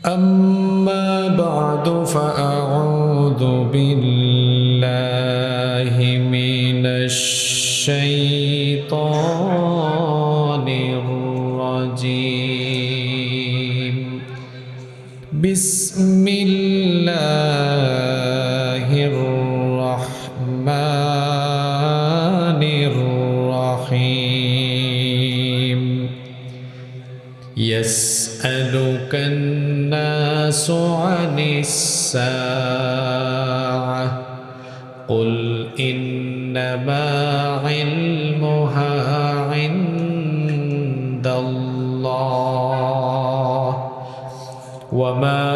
أما بعد فأعوذ بالله من الشيطان الرجيم بسم الله الرحمن الرحيم يسألك الناس عن الساعة قل إنما علمها عند الله وما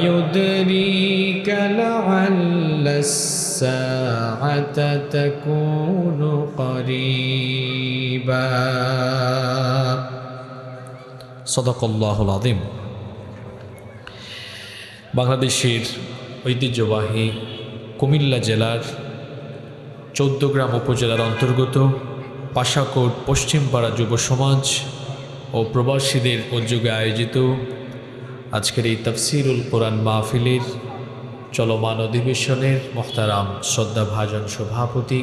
يدريك لعل الساعة تكون قريبا সদাকাল্লাহুল আযীম। বাংলাদেশের ঐতিহ্যবাহী কুমিল্লা জেলার চৌদ্দগ্রাম উপজেলার অন্তর্গত পাশাকোট পশ্চিমপাড়া যুব সমাজ ও প্রবাসীদের উদ্যোগে আয়োজিত আজকের এই তাফসীরুল কোরআন মাহফিলের চলমান অধিবেশনের মোহতারাম শ্রদ্ধাভাজন সভাপতি,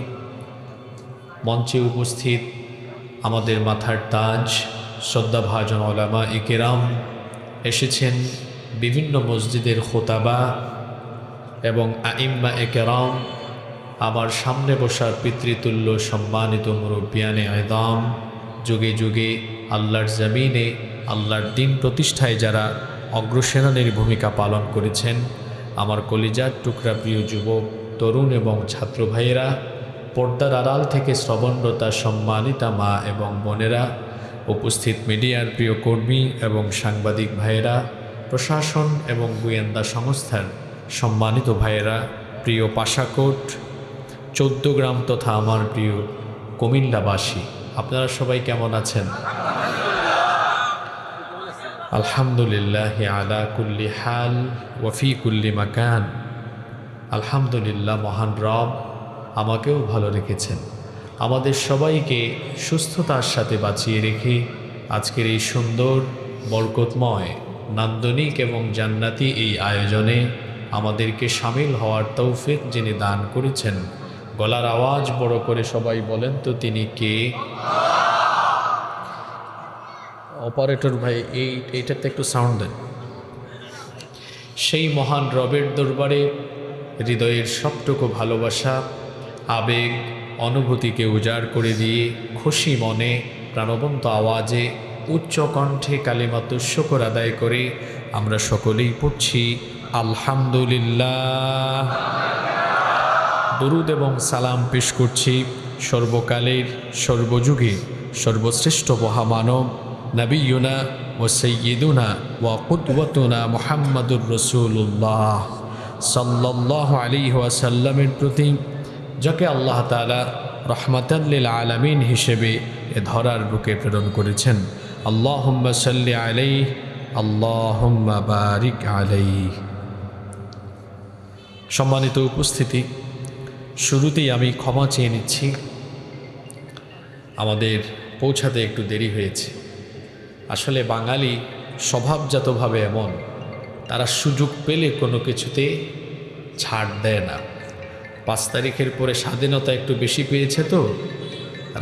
মঞ্চে উপস্থিত আমাদের মাথার তাজ শ্রদ্ধাভাজন ওলামা ইকেরাম, এসেছেন বিভিন্ন মসজিদের খোতাবা এবং আইম্মা ইকেরাম, আমার সামনে বসার পিতৃতুল্য সম্মানিত মুরব্বিয়ানে আয়দাম, যুগে যুগে আল্লাহর জমিনে আল্লাহর দিন প্রতিষ্ঠায় যারা অগ্রসেনানীর ভূমিকা পালন করেছেন, আমার কলিজার টুকরা প্রিয় যুবক, তরুণ এবং ছাত্র ভাইয়েরা, পর্দার আড়াল থেকে শ্রবণরতা সম্মানিতা মা এবং বোনেরা, উপস্থিত মিডিয়ার প্রিয় কর্মী এবং সাংবাদিক ভাইয়েরা, প্রশাসন এবং গোয়েন্দা সংস্থার সম্মানিত ভাইয়েরা, প্রিয় পাশাকোট চৌদ্দগ্রাম তথা আমার প্রিয় কুমিল্লাবাসী, আপনারা সবাই কেমন আছেন? আলহামদুলিল্লাহ আলা কুল্লি হাল ওয়াফি কুল্লি মাকান। আলহামদুলিল্লাহ, মহান রব আমাকেও ভালো রেখেছেন, আমাদের সবাইকে সুস্থতার সাথে বাঁচিয়ে রেখে আজকের এই সুন্দর বরকতময় নান্দনিক এবং জান্নাতি এই আয়োজনে আমাদেরকে সামিল হওয়ার তৌফিক যিনি দান করেছেন, গলার আওয়াজ বড় করে সবাই বলেন তো তিনি কে? অপারেটর ভাই এইটাতে একটু সাউন্ড দেন। সেই মহান রবের দরবারে হৃদয়ের সবটুকু ভালোবাসা, আবেগ, অনুভূতিকে উজাড় করে দিয়ে খুশি মনে প্রাণবন্ত আওয়াজে উচ্চ কণ্ঠে কালিমাতুশ শুকর আদায় করে আমরা সকলেই পড়ছি আলহামদুলিল্লাহ। দরুদ এবং সালাম পেশ করছি সর্বকালের সর্বযুগে সর্বশ্রেষ্ঠ মহামানব নবিয়ুনা ওয়া সাইয়্যিদুনা ওয়া কুদওয়াতুনা মুহাম্মাদুর রাসূলুল্লাহ সাল্লাল্লাহু আলাইহি ওয়াসাল্লামের প্রতি, যাকে আল্লাহ তাআলা রাহমাতাল লিল আলামিন হিসেবে এ ধরার বুকে প্রেরণ করেছেন। আল্লাহুম্মা সাল্লি আলাইহি আল্লাহুম্মা বারিক আলাইহি। সম্মানিত উপস্থিতি, শুরুতেই আমি ক্ষমা চেয়ে নিচ্ছি, আমাদের পৌঁছাতে একটু দেরি হয়েছে। আসলে বাঙালি স্বভাবজাতভাবে এমন, তারা সুযোগ পেলে কোনো কিছুতে ছাড় দেয় না। 5 তারিখের পরে স্বাধীনতা একটু বেশি পেয়েছে তো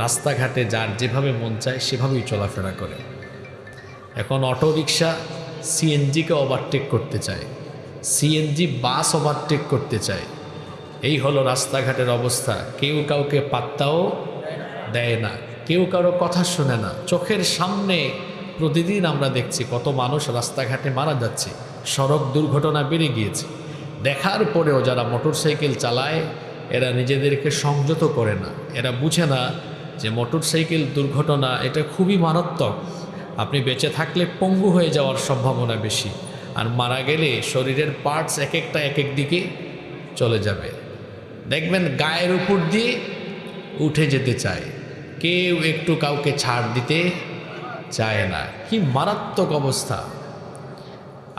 রাস্তাঘাটে যার যেভাবে মন চায় সেভাবেই চলাফেরা করে। এখন অটোরিকশা সিএনজিকে ওভারটেক করতে চায়, সিএনজি বাস ওভারটেক করতে চায়। এই হলো রাস্তাঘাটের অবস্থা। কেউ কাউকে পাত্তাও দেয় না, কেউ কারো কথা শোনে না। চোখের সামনে প্রতিদিন আমরা দেখছি কত মানুষ রাস্তাঘাটে মারা যাচ্ছে, সড়ক দুর্ঘটনা বেড়ে গিয়েছে। দেখার পরেও যারা মোটরসাইকেল চালায় এরা নিজেদেরকে সংযত করে না, এরা বুঝে না যে মোটরসাইকেল দুর্ঘটনা এটা খুবই মারাত্মক। আপনি বেঁচে থাকলে পঙ্গু হয়ে যাওয়ার সম্ভাবনা বেশি, আর মারা গেলে শরীরের পার্টস এক একটা এক এক দিকে চলে যাবে। দেখবেন গায়ের উপর দিয়ে উঠে যেতে চায়, কেউ একটু কাউকে ছাড় দিতে চায় না। কি মারাত্মক অবস্থা!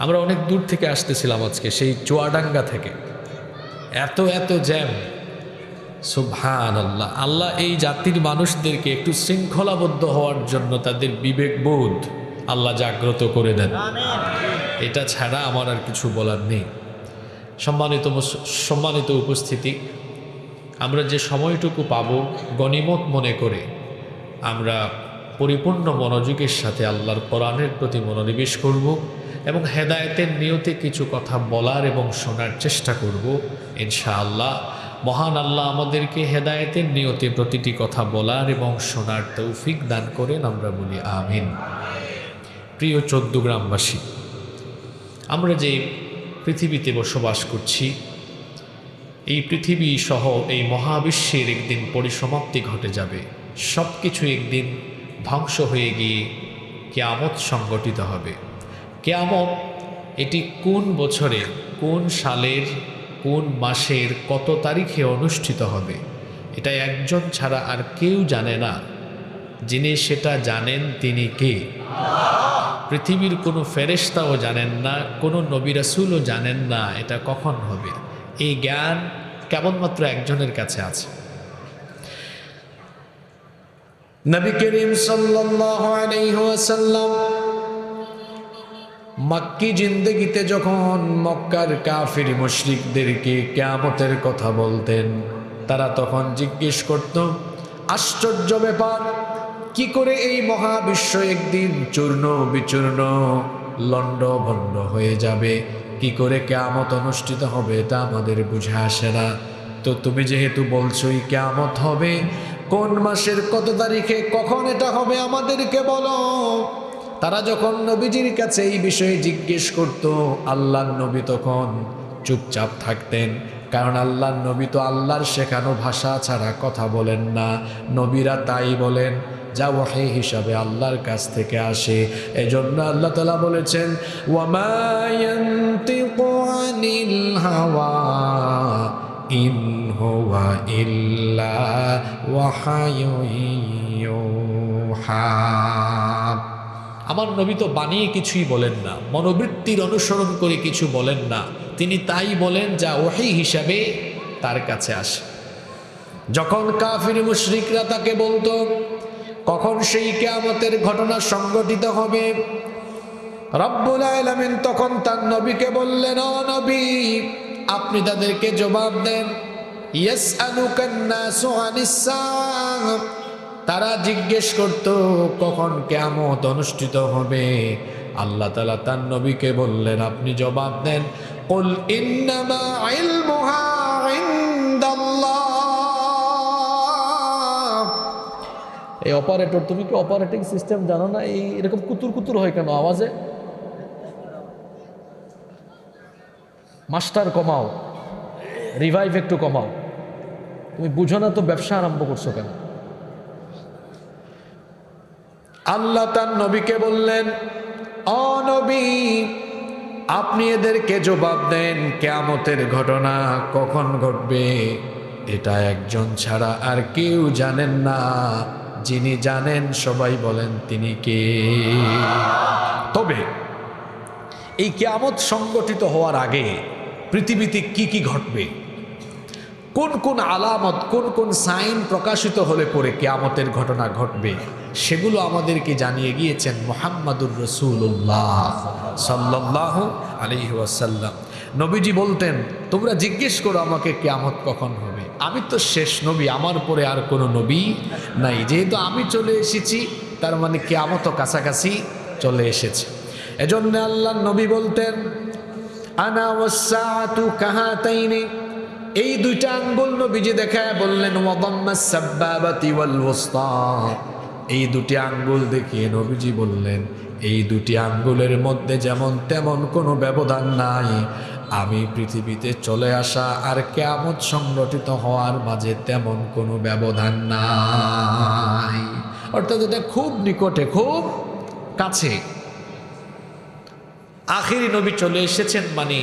আমরা অনেক দূর থেকে আসতেছিলাম আজকে, সেই চুয়াডাঙ্গা থেকে। এত এত জ্যাম, সুবহানাল্লাহ। আল্লাহ এই জাতির মানুষদেরকে একটু শৃঙ্খলাবদ্ধ হওয়ার জন্য তাদের বিবেকবোধ আল্লাহ জাগ্রত করে দেন। এটা ছাড়া আমার আর কিছু বলার নেই। সম্মানিত উপস্থিতি, আমরা যে সময়টুকু পাব গনিমত মনে করে আমরা পরিপূর্ণ মনোযোগের সাথে আল্লাহর কোরআনের প্রতি মনোনিবেশ করব এবং হেদায়েতের নিয়তে কিছু কথা বলার এবং শোনার চেষ্টা করব। ইনশাআল্লাহ মহান আল্লাহ আমাদেরকে হেদায়েতের নিয়তে প্রতিটি কথা বলার এবং শোনার তৌফিক দান করেন, আমরা বলি আমিন। প্রিয় চৌদ্দগ্রামবাসী, আমরা যে পৃথিবীতে বসবাস করছি, এই পৃথিবী সহ এই মহাবিশ্বের একদিন পরিসমাপ্তি ঘটে যাবে। সব কিছু একদিন ধ্বংস হয়ে গিয়ে কিয়ামত সংগঠিত হবে। কিয়ামত এটি কোন বছরের, কোন সালের, কোন মাসের, কত তারিখে অনুষ্ঠিত হবে, এটা একজন ছাড়া আর কেউ জানে না। যিনি সেটা জানেন তিনি কে? পৃথিবীর কোনো ফেরেশতাও জানেন না, কোনো নবী রাসূলও জানেন না এটা কখন হবে। এই জ্ঞান কেবলমাত্র একজনের কাছে আছে। নবী করিম সাল্লাল্লাহু আলাইহি ওয়াসাল্লাম মক্কি জিন্দেগিতে যখন মক্কার কাফির মুশরিকদেরকে কিয়ামতের কথা বলতেন, তারা তখন জিজ্ঞেস করত, আশ্চর্য ব্যাপার, কি করে এই মহাবিশ্ব একদিন চূর্ণ বিচূর্ণ লণ্ডভণ্ড হয়ে যাবে, কি করে কিয়ামত অনুষ্ঠিত হবে এটা আমাদের বুঝে আসে না। তো তুমি যেহেতু বলছোই কিয়ামত হবে, কোন মাসের কত তারিখে কখন এটা হবে আমাদেরকে বলো। তারা যখন নবীজির কাছে এই বিষয়ে জিজ্ঞেস করত, আল্লাহর নবী তখন চুপচাপ থাকতেন, কারণ আল্লাহর নবী তো আল্লাহর শেখানো ভাষা ছাড়া কথা বলেন না। নবীরা তাই বলেন যা ওয়াহী হিসাবে আল্লাহর কাছ থেকে আসে। এজন্য আল্লাহ তাআলা বলেছেন, ওয়ামা ইয়ানতিকু আনিল হাওয়া ইন হুয়া ইল্লা ওয়াহায়ুন ইউহা। আমার নবী তো বানিয়ে কিছুই বলেন না, মনোবৃত্তির অনুসরণ করে কিছু বলেন না, তিনি তাই বলেন যা ওহী হিসাবে তার কাছে আসে। যখন কাফির মুশরিকরা তাকে বলতো কখন সেই কিয়ামতের ঘটনা সংঘটিত হবে, রব্বুল আলামিন তখন তার নবীকে বললেন, ও নবী আপনি তাদেরকে জবাব দেন, ইয়াসআলুকান নাসু আনিস সাআহ, তারা জিজ্ঞেস করত কখন কিয়ামত অনুষ্ঠিত হবে। আল্লাহ তাআলা তার নবীকে বললেন, আপনি জবাব দেন, কুল ইন্নামা ইলমুহা ইনদাল্লাহ। এই অপারেটর, তুমি কি অপারেটিং সিস্টেম জানো না? এই এরকম কুতুর কুতুর হয় কেন আওয়াজে? মাস্টার কমাও, রিভাইভ একটু কমাও। তুমি বুঝো না তো ব্যবসা আরম্ভ করছো কেন? আল্লাহ তার নবীকে বললেন, ও নবী আপনি এদেরকে জবাব দেন কিয়ামতের ঘটনা কখন ঘটবে, এটা একজন ছাড়া আর কেউ জানেন না। যিনি জানেন সবাই বলেন তিনি কে? তবে এই কিয়ামত সংগঠিত হওয়ার আগে পৃথিবীতে কি কি ঘটবে, কোন কোন আলামত, কোন কোন সাইন প্রকাশিত হলে পরে কিয়ামতের ঘটনা ঘটবে, সেগুলো আমাদেরকে জানিয়ে গিয়েছেন মুহাম্মাদুর রাসূলুল্লাহ সাল্লাল্লাহু আলাইহি ওয়াসাল্লাম। নবীজি বলতেন, তোমরা জিজ্ঞেস করো আমাকে কিয়ামত কখন হবে, আমি তো শেষ নবী, আমার পরে আর কোনো নবী নাই। যেহেতু আমি চলে এসেছি তার মানে কিয়ামতও কাছাকাছি চলে এসেছে। এজন্য আল্লাহর নবী বলতেন, আনা ওয়াসসাআতু কাহাতাইনি, এই দুইটা আঙ্গুল নবীজি দেখায় বললেন, ওয়াদাম্মাস সাব্বাবাতি ওয়াল ওয়াসতা, এই দুটি আঙ্গুল দেখিয়ে নবীজি বললেন, এই দুটি আঙ্গুলের মধ্যে যেমন তেমন কোনো ব্যবধান নাই, আমি পৃথিবীতে চলে আসা আর কিয়ামত সংগঠিত হওয়ার মাঝে তেমন কোনো ব্যবধান নাই। অর্থাৎ এটা খুব নিকটে, খুব কাছে। আখিরি নবী চলে এসেছেন, মানে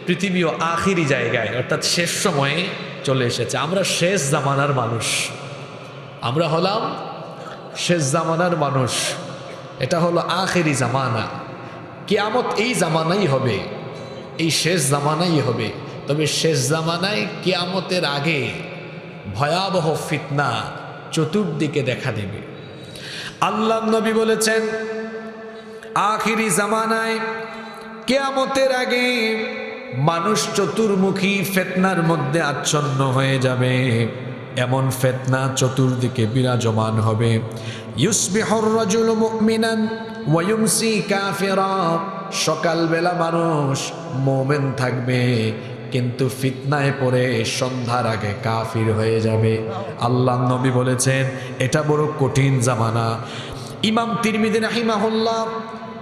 পৃথিবীও আখিরি জায়গায়, অর্থাৎ শেষ সময়ে চলে এসেছে। আমরা শেষ জামানার মানুষ, আমরা হলাম শেষ জামানার মানুষ। এটা হলো আখিরি জামানা। কিয়ামত এই জামানাই হবে, এই শেষ জামানাই হবে। তবে শেষ জামানায় কিয়ামতের আগে ভয়াবহ ফিতনা চতুর্দিকে দেখা দেবে। আল্লাহ নবী বলেছেন, আখিরি জামানায় কিয়ামতের আগে মানুষ চতুর্মুখী ফিতনার মধ্যে আচ্ছন্ন হয়ে যাবে। এমন ফিতনা চতুর্দিকে বিরাজমান হবে। ইউসবিহুর রাজুলু মুমিনান ওয়া ইউমসি কাফিরা, সকালবেলা মানুষ মুমিন থাকবে কিন্তু ফিতনায় পড়ে সন্ধ্যার আগে কাফির হয়ে যাবে। আল্লাহ নবী বলেছেন এটা বড় কঠিন জামানা। ইমাম তিরমিজি রাহিমাহুল্লাহ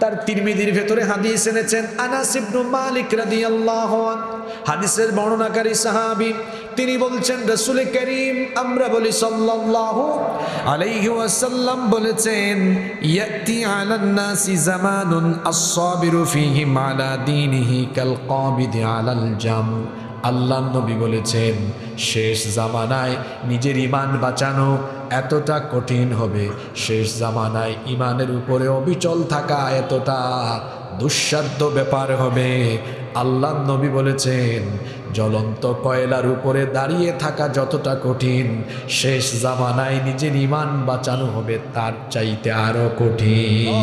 তার তিরমিজির ভেতরে হাদিস এনেছেন। আনাস ইবনে মালিক রাদিয়াল্লাহু আনহু হাদিসের বর্ণনাকারী সাহাবী, তিনি বলছেন রাসূল করিম আমরা বলি সাল্লাল্লাহু আলাইহি ওয়াসাল্লাম বলেছেন, ইয়াতি আলান নাসি জামানুন আস-সাবিরু ফীহি আলা দীনিহি কাল কাবিদি আলাল জাম। আল্লাহ নবী বলেছেন শেষ জামানায় নিজের ঈমান বাঁচানো এতটা কঠিন হবে, শেষ জামানায় ঈমানের উপরে অবিচল থাকা এতটা দুঃসাধ্য ব্যাপার হবে। আল্লাহ নবী বলেছেন জ্বলন্ত কয়লার উপরে দাঁড়িয়ে থাকা যতটা কঠিন, শেষ জামানায় নিজের ঈমান বাঁচানো হবে তার চাইতে আরো কঠিন।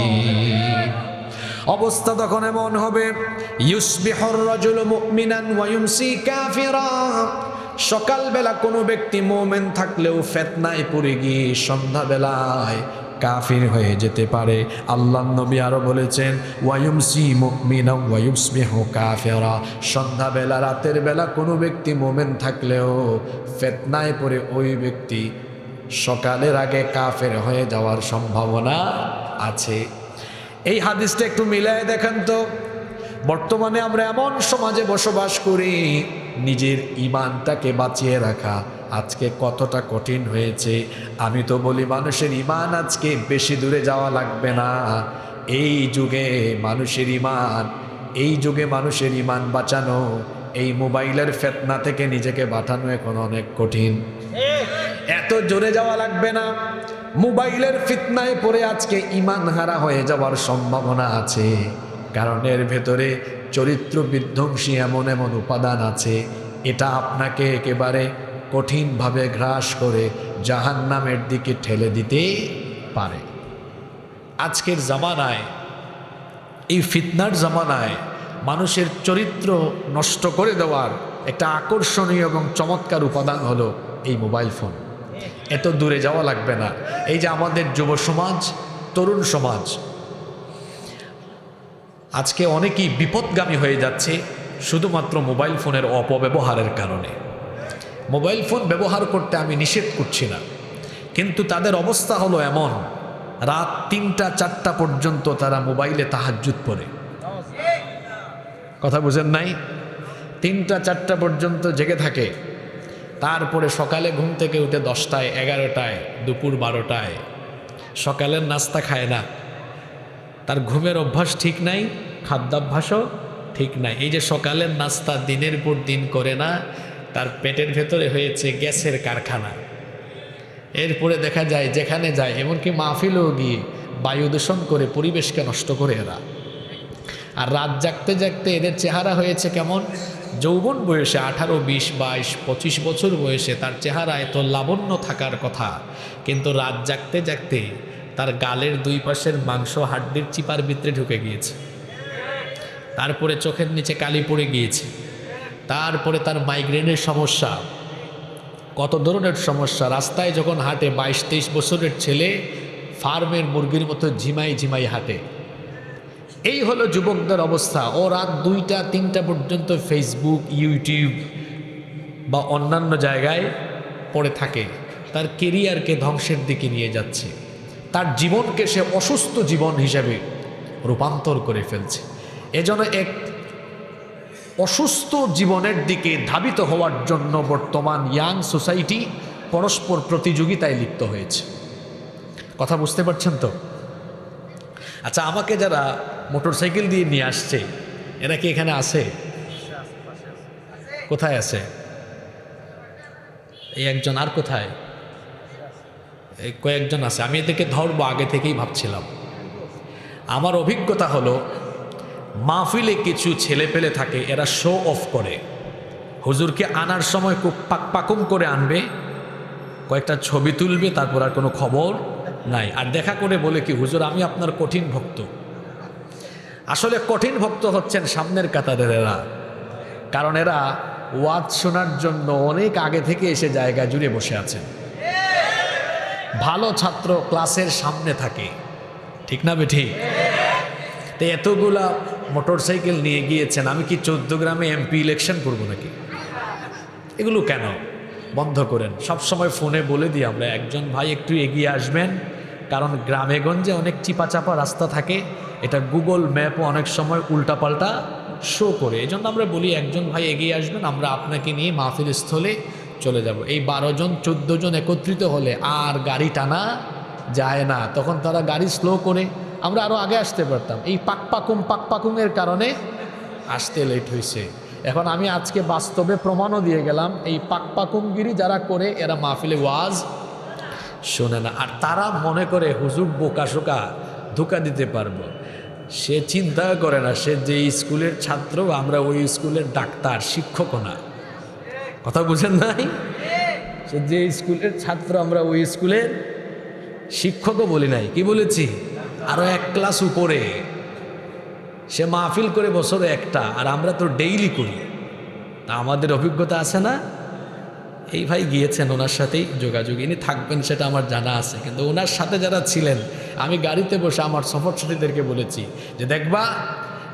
অবস্থা তখন এমন হবে, ইউসবিহুর রাজুলু মুমিনান ওয়া ইউমসি কাফিরা, সকালবেলা কোনো ব্যক্তি মুমিন থাকলেও ফিতনায় পড়ে গিয়ে সন্ধ্যাবেলায় কাফির হয়ে যেতে পারে। আল্লাহ নবী আরো বলেছেন ওয়া ইউমসি মুমিনান ওয়া ইউসবিহু কাফিরা, সন্ধ্যাবেলা রাতের বেলা কোনো ব্যক্তি মুমিন থাকলেও ফিতনায় পড়ে ওই ব্যক্তি সকালের আগে কাফের হয়ে যাওয়ার সম্ভাবনা আছে। এই হাদিসটা একটু মিলায় দেখেন তো, বর্তমানে আমরা এমন সমাজে বসবাস করি নিজের ঈমানটাকে বাঁচিয়ে রাখা আজকে কতটা কঠিন হয়েছে। আমি তো বলি মানুষের ঈমান আজকে বেশি দূরে যাওয়া লাগবে না। এই যুগে মানুষের ঈমান বাঁচানো, এই মোবাইলের ফিতনা থেকে নিজেকে বাঁচানো এখন অনেক কঠিন। এত জোরে যাওয়া লাগবে না। মোবাইলের ফিতনায় পড়ে আজকে ঈমান হারা হয়ে যাওয়ার সম্ভাবনা আছে, কারণ এর ভেতরে চরিত্র বিধ্বংসী এমন এমন উপাদান আছে, এটা আপনাকে একেবারে কঠিনভাবে গ্রাস করে জাহান্নামের দিকে ঠেলে দিতে পারে। আজকের জামানায়, এই ফিতনার জামানায় মানুষের চরিত্র নষ্ট করে দেওয়ার একটা আকর্ষণীয় এবং চমৎকার উপাদান হলো এই মোবাইল ফোন। এত দূরে যাওয়া লাগবে না। এই যে আমাদের যুব সমাজ, তরুণ সমাজ আজকে অনেকেই বিপদগামী হয়ে যাচ্ছে শুধুমাত্র মোবাইল ফোনের অপব্যবহারের কারণে। মোবাইল ফোন ব্যবহার করতে আমি নিষেধ করছি না, কিন্তু তাদের অবস্থা হলো এমন, রাত ৩টা ৪টা পর্যন্ত তারা মোবাইলে তাহাজ্জুদ পড়ে। কথা বুঝেন নাই? ৩টা ৪টা পর্যন্ত জেগে থাকে, তারপরে সকালে ঘুম থেকে উঠে 10টায় 11টায় দুপুর 12টায় সকালের নাস্তা খায় না। তার ঘুমের অভ্যাস ঠিক নাই, খাদ্যাভ্যাসও ঠিক নাই। এই যে সকালের নাস্তা দিনের পর দিন করে না, তার পেটের ভেতরে হয়েছে গ্যাসের কারখানা। এরপরে দেখা যায় যেখানে যায়, এমনকি মাহফিলেও গিয়ে বায়ু দূষণ করে পরিবেশকে নষ্ট করে এরা। আর রাত জাগতে জাগতে এদের চেহারা হয়েছে কেমন, যৌবন বয়সে 18, 20, 22, 25 বছর বয়সে তার চেহারা এত লাবণ্য থাকার কথা, কিন্তু রাত জাগতে জাগতে তার গালের দুই পাশের মাংস হাড্ডির চিপার ভিতরে ঢুকে গিয়েছে, তারপরে চোখের নিচে কালি পড়ে গিয়েছে, তারপরে তার মাইগ্রেনের সমস্যা, কত ধরনের সমস্যা। রাস্তায় যখন হাঁটে 22-23 বছরের ছেলে ফার্মের মুরগির মতো ঝিমাই ঝিমাই হাঁটে। এই হলো যুবকদের অবস্থা। ও রাত 2টা 3টা পর্যন্ত ফেসবুক, ইউটিউব বা অন্যান্য জায়গায় পড়ে থাকে, তার কেরিয়ারকে ধ্বংসের দিকে নিয়ে যাচ্ছে, তার জীবনকে সে অসুস্থ জীবন হিসেবে রূপান্তর করে ফেলছে। এজন্য এক অসুস্থ জীবনের দিকে ধাবিত হওয়ার জন্য বর্তমান ইয়াং সোসাইটি পরস্পর প্রতিযোগিতায় লিপ্ত হয়েছে। কথা বুঝতে পারছেন তো? আচ্ছা, আমাকে যারা মোটরসাইকেল দিয়ে নিয়ে আসছে এরা কি এখানে আছে? কোথায় আছে? এই একজন, আর কোথায়? এই কয়েকজন আছে। আমি এদেরকে ধরবো আগে থেকেই ভাবছিলাম। আমার অভিজ্ঞতা হলো মাহফিলে কিছু ছেলে পেলে থাকে, এরা শো অফ করে। হুজুরকে আনার সময় খুব পাকুম করে আনবে, কয়েকটা ছবি তুলবে, তারপর আর কোনো খবর নাই। আর দেখা করে বলে কি, হুজুর আমি আপনার কঠিন ভক্ত, আসলে কঠিন ভক্ত হচ্ছেন সামনের কাতারের এরা, কারণ এরা ওয়াজ শোনার জন্য অনেক আগে থেকে এসে জায়গা জুড়ে বসে আছেন। ভালো ছাত্র ক্লাসের সামনে থাকে, ঠিক না বেঠিক? তো এতগুলা মোটরসাইকেল নিয়ে গিয়েছেন, আমি কি 14 গ্রামে এমপি ইলেকশন করব নাকি? এগুলো কেন বন্ধ করেন। সব সময় ফোনে বলে দিই আমরা, একজন ভাই একটু এগিয়ে আসবেন, কারণ গ্রামে গঞ্জে অনেক চিপাচাপা রাস্তা থাকে, এটা গুগল ম্যাপও অনেক সময় উল্টাপাল্টা শো করে। এই জন্য আমরা বলি একজন ভাই এগিয়ে আসবেন, আমরা আপনাকে নিয়ে মাহফিল স্থলে চলে যাব। এই 12 জন 14 জন একত্রিত হলে আর গাড়ি টানা যায় না, তখন তারা গাড়ি স্লো করে, আমরা আরও আগে আসতে পারতাম। এই পাকপাকুমের কারণে আসতে লেট হয়েছে। এখন আমি আজকে বাস্তবে প্রমাণও দিয়ে গেলাম, এই পাকপাকুমগিরি যারা করে এরা মাহফিলে ওয়াজ শোনে না। আর তারা মনে করে হুজুর বোকাশোকা, ধোকা দিতে পারবো। সে চিন্তা করে না, সে যে স্কুলের ছাত্র, আমরা ওই স্কুলের ডাক্তার, শিক্ষকও না। কথা বুঝেন নাই? সে যে স্কুলের ছাত্র, আমরা ওই স্কুলের শিক্ষকও বলি নাই। কি বলেছি? আরো এক ক্লাস উপরে। সে মাহফিল করে বছরে একটা, আর আমরা তো ডেইলি করি। তা আমাদের অভিজ্ঞতা আছে না? এই ভাই গিয়েছেন, ওনার সাথেই যোগাযোগ, ইনি থাকবেন সেটা আমার জানা আছে। কিন্তু ওনার সাথে যারা ছিলেন, আমি গাড়িতে বসে আমার সফর সাথীদেরকে বলেছি যে দেখবা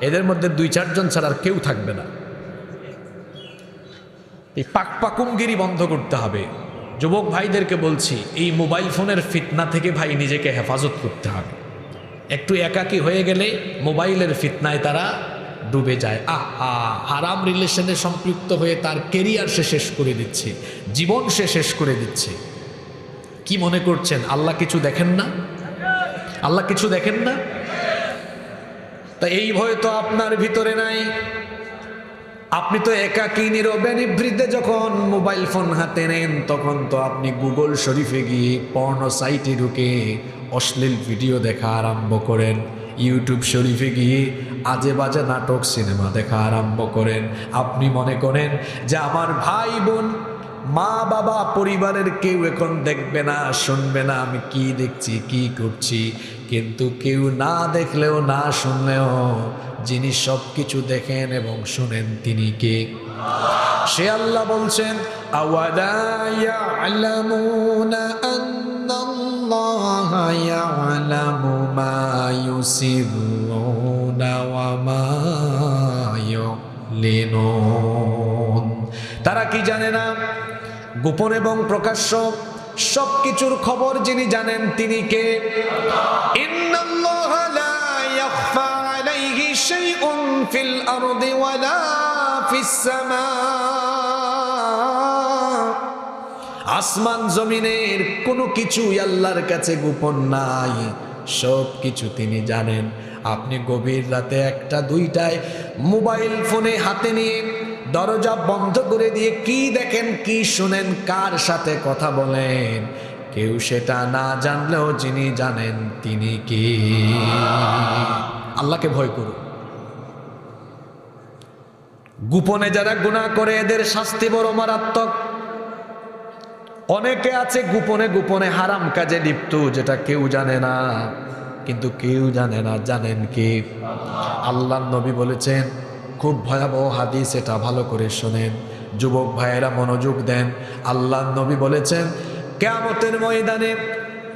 এদের মধ্যে 2-4 জন ছাড়া আর কেউ থাকবে না। এই পাকপাকুমগিরি বন্ধ করতে হবে। যুবক ভাইদেরকে বলছি, এই মোবাইল ফোনের ফিতনা থেকে ভাই নিজেকে হেফাজত করতে হবে। একটু একাকী হয়ে গেলে মোবাইলের ফিতনায় তারা ডুবে যায়। হারাম রিলেশনে সম্পৃক্ত হয়ে তার কেরিয়ার সে শেষ করে দিচ্ছে, জীবন সে শেষ করে দিচ্ছে। কি মনে করছেন আল্লাহ কিছু দেখেন না? আল্লাহ কিছু দেখেন না? তা এই ভয় তো আপনার ভিতরে নাই। আপনি তো একাকী নীরবে নিভৃতে যখন মোবাইল ফোন হাতে নেন, তখন তো আপনি গুগল শরীফে গিয়ে পর্ন সাইটে ঢুকে অশ্লীল ভিডিও দেখা আরম্ভ করেন, ইউটিউব শরীফে গিয়ে আজে বাজে নাটক সিনেমা দেখা আরম্ভ করেন। আপনি মনে করেন যে আমার ভাই বোন, মা বাবা, পরিবারের কেউ এখন দেখবে না, শুনবে না আমি কি দেখছি, কি করছি। কিন্তু কেউ না দেখলেও না শুনলেও যিনি সব কিছু দেখেন এবং শুনেন তিনি কে? সে আল্লাহ বলছেন, আওয়ালা ইয়ালামুনা আন্নাল্লাহা ইয়ালামু মা ইউসিররুনা ওয়া মা ইউলিনুন। তারা কি জানে না গোপন এবং প্রকাশ্য সব কিছুর খবর যিনি জানেন তিনি কে? ইন্নাল্লাহা লা ইয়াখফা আলাইহি শাইউন ফিল আরদি ওয়ালা ফিস সামা। আসমান জমিনের কোনো কিছুই আল্লাহর কাছে গোপন নাই, সব কিছু তিনি জানেন। আপনি গভীর রাতে 1টা-2টায় মোবাইল ফোনে হাতে নিয়ে দরজা বন্ধ করে দিয়ে কি দেখেন, কি শুনেন, কার সাথে কথা বলেন, কেউ সেটা না জানলেও যিনি জানেন তিনি কে? আল্লাহকে ভয় করুন। গোপনে যারা গুনাহ করে এদের শাস্তি বড় মারাত্মক। অনেকে আছে গোপনে গোপনে হারাম কাজে লিপ্ত, যেটা কেউ জানে না। কিন্তু কেউ জানে না জানেন কে? আল্লাহর নবী বলেছেন, খুব ভয়াবহ হাদিস, এটা ভালো করে শোনেন, যুবক ভাইয়েরা মনোযোগ দেন। আল্লাহর নবী বলেছেন, কিয়ামতের ময়দানে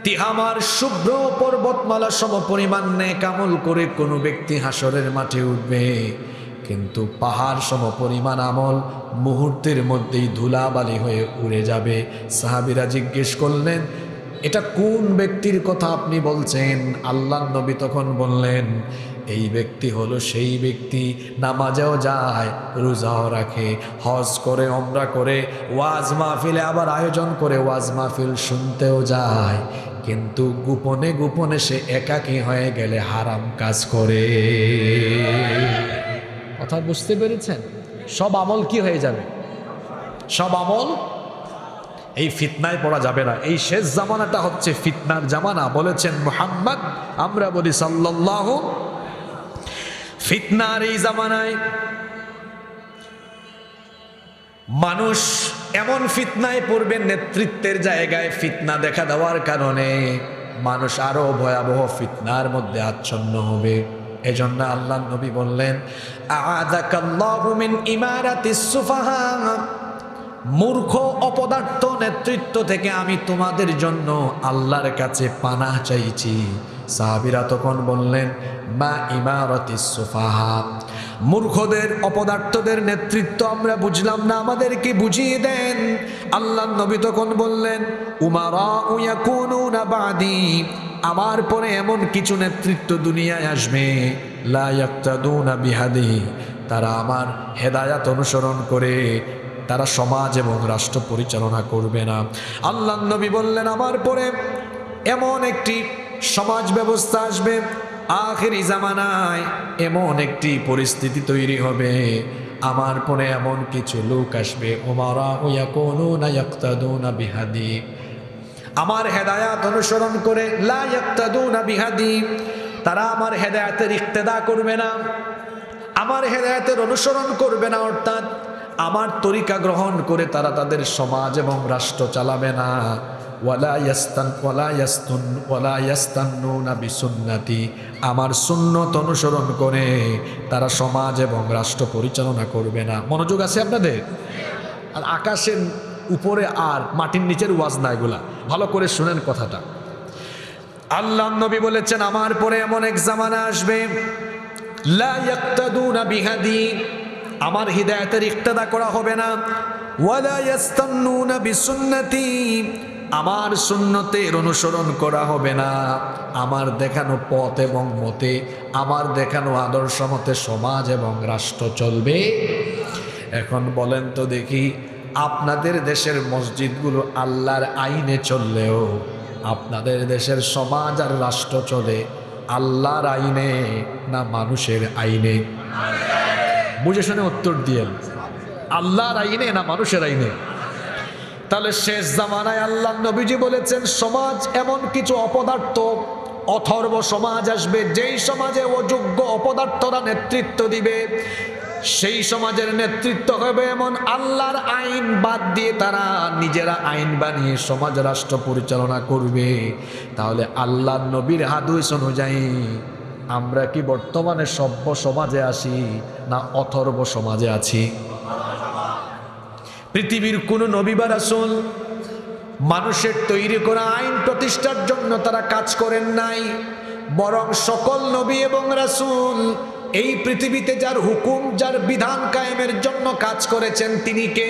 তিহামার শুভ্র পর্বতমালা সম পরিমাণ নেক আমল করে কোনো ব্যক্তি হাসরের মাঠে উঠবে, কিন্তু পাহাড় সম পরিমাণ আমল মুহূর্তের মধ্যেই ধুলাবালি হয়ে উড়ে যাবে। সাহাবীরা জিজ্ঞেস করলেন, এটা কোন ব্যক্তির কথা আপনি বলছেন? আল্লাহর নবী তখন বললেন, এই ব্যক্তি হলো সেই ব্যক্তি নামাজেও যায়, রোজাও রাখে, হজ করে, ওমরা করে, ওয়াজ মাহফিলে আবার আয়োজন করে ওয়াজ মাহফিল শুনতেও যায়, কিন্তু গোপনে গোপনে সে একাকী হয়ে গেলে হারাম কাজ করে। কথা বুঝতে পেরেছেন? সব আমল কি হয়ে যাবে? সব আমল এই ফিতনায় পড়া যাবে না। এই শেষ জামানাটা হচ্ছে ফিতনার জামানা। বলেছেন মুহাম্মদ, আমরা বলি সাল্লাল্লাহু। ফিতনার এই জামানায় মানুষ এমন ফিতনায় পড়বে, নেতৃত্বের জায়গায় ফিতনা দেখা দেওয়ার কারণে মানুষ আরো ভয়াবহ ফিতনার মধ্যে আচ্ছন্ন হবে। এজন্য আল্লাহ নবী বললেন, আ'আযাকাল্লাহু মিন ইমারাতিস সুফাহা, মূর্খ অপদার্থ নেতৃত্ব থেকে আমি তোমাদের জন্য আল্লাহর কাছে পানাহ চাইছি। সাহাবীরা তখন বললেন, মা ইমারাতিস সুফাহা, মূর্খদের অপদার্থদের নেতৃত্ব আমরা বুঝলাম না, আমাদেরকে বুঝিয়ে দেন। আল্লাহ নবী তখন বললেন, উমারাউ ইয়াকুনুনা বাদি, আমার পরে এমন কিছু নেতৃত্ব দুনিয়ায় আসবে, লা ইয়াক্তাদুনা বিহাদি, তারা আমার হেদায়াত অনুসরণ করে তারা সমাজ এবং রাষ্ট্র পরিচালনা করবে না। আল্লাহ নবী বললেন, আমার পরে এমন একটি সমাজ ব্যবস্থা আসবে, আখিরি জামানায় এমন একটি পরিস্থিতি তৈরি হবে, আমার পরে এমন কিছু লোক আসবে, উমারা ইয়াকুনুনা ইয়াক্তাদুনা বিহাদি, আমার হেদায়াত অনুসরণ করে, লা ইয়াক্তাদুনা বিহাদি, তারা আমার হেদায়াতের ইক্তেদা করবে না, আমার হেদায়াতের অনুসরণ করবে না, অর্থাৎ আমার তরিকা গ্রহণ করে তারা তাদের সমাজ এবং রাষ্ট্র চালাবে না। ওয়ালা ইয়াস্তান্নুনা বিসুন্নতি, আমার সুন্নত অনুসরণ করে তারা সমাজ এবং রাষ্ট্র পরিচালনা করবে না। মনোযোগ আছে আপনাদের? আর আকাশের উপরে আর মাটির নিচের ওয়াজ না, এগুলা ভালো করে শুনেন কথাটা। আল্লাহ নবী বলেছেন, আমার পরে এমন এক জামানা আসবে, লা ইয়াক্তাদুনা বিহাদি, আমার হিদায়াতের ইক্তেদা করা হবে না, ওয়ালা ইয়াস্তান্নুনা বিসুন্নতি, আমার সুন্নতের অনুসরণ করা হবে না, আমার দেখানো পথ এবং মতে, আমার দেখানো আদর্শ মতে সমাজ এবং রাষ্ট্র চলবে। এখন বলেন তো দেখি, আপনাদের দেশের মসজিদগুলো আল্লাহর আইনে চললেও আপনাদের দেশের সমাজ আর রাষ্ট্র চলে আল্লাহর আইনে না মানুষের আইনে? বুঝে শুনে উত্তর দিয়েন, আল্লাহর আইনে না মানুষের আইনে? তাহলে শেষ জামানায় আল্লাহ নবীজি বলেছেন, সমাজ এমন কিছু অপদার্থ অথর্ব সমাজ আসবে, যেই সমাজে অযোগ্য অপদার্থরা নেতৃত্ব দিবে, সেই সমাজের নেতৃত্ব হবে এমন আল্লাহর আইন বাদ দিয়ে তারা নিজেরা আইন বানিয়ে সমাজ রাষ্ট্র পরিচালনা করবে। তাহলে আল্লাহ নবীর হাদিস অনুযায়ী আমরা কি বর্তমানে সভ্য সমাজে আছি না অথর্ব সমাজে আছি? পৃথিবীর কোন নবী বা রাসূল মানুষের তৈরি করা আইন প্রতিষ্ঠার জন্য তারা কাজ করেন নাই, বরং সকল নবী এবং রাসূল এই পৃথিবীতে যার হুকুম, যার বিধান কায়েমের জন্য কাজ করেছেন তিনি কে?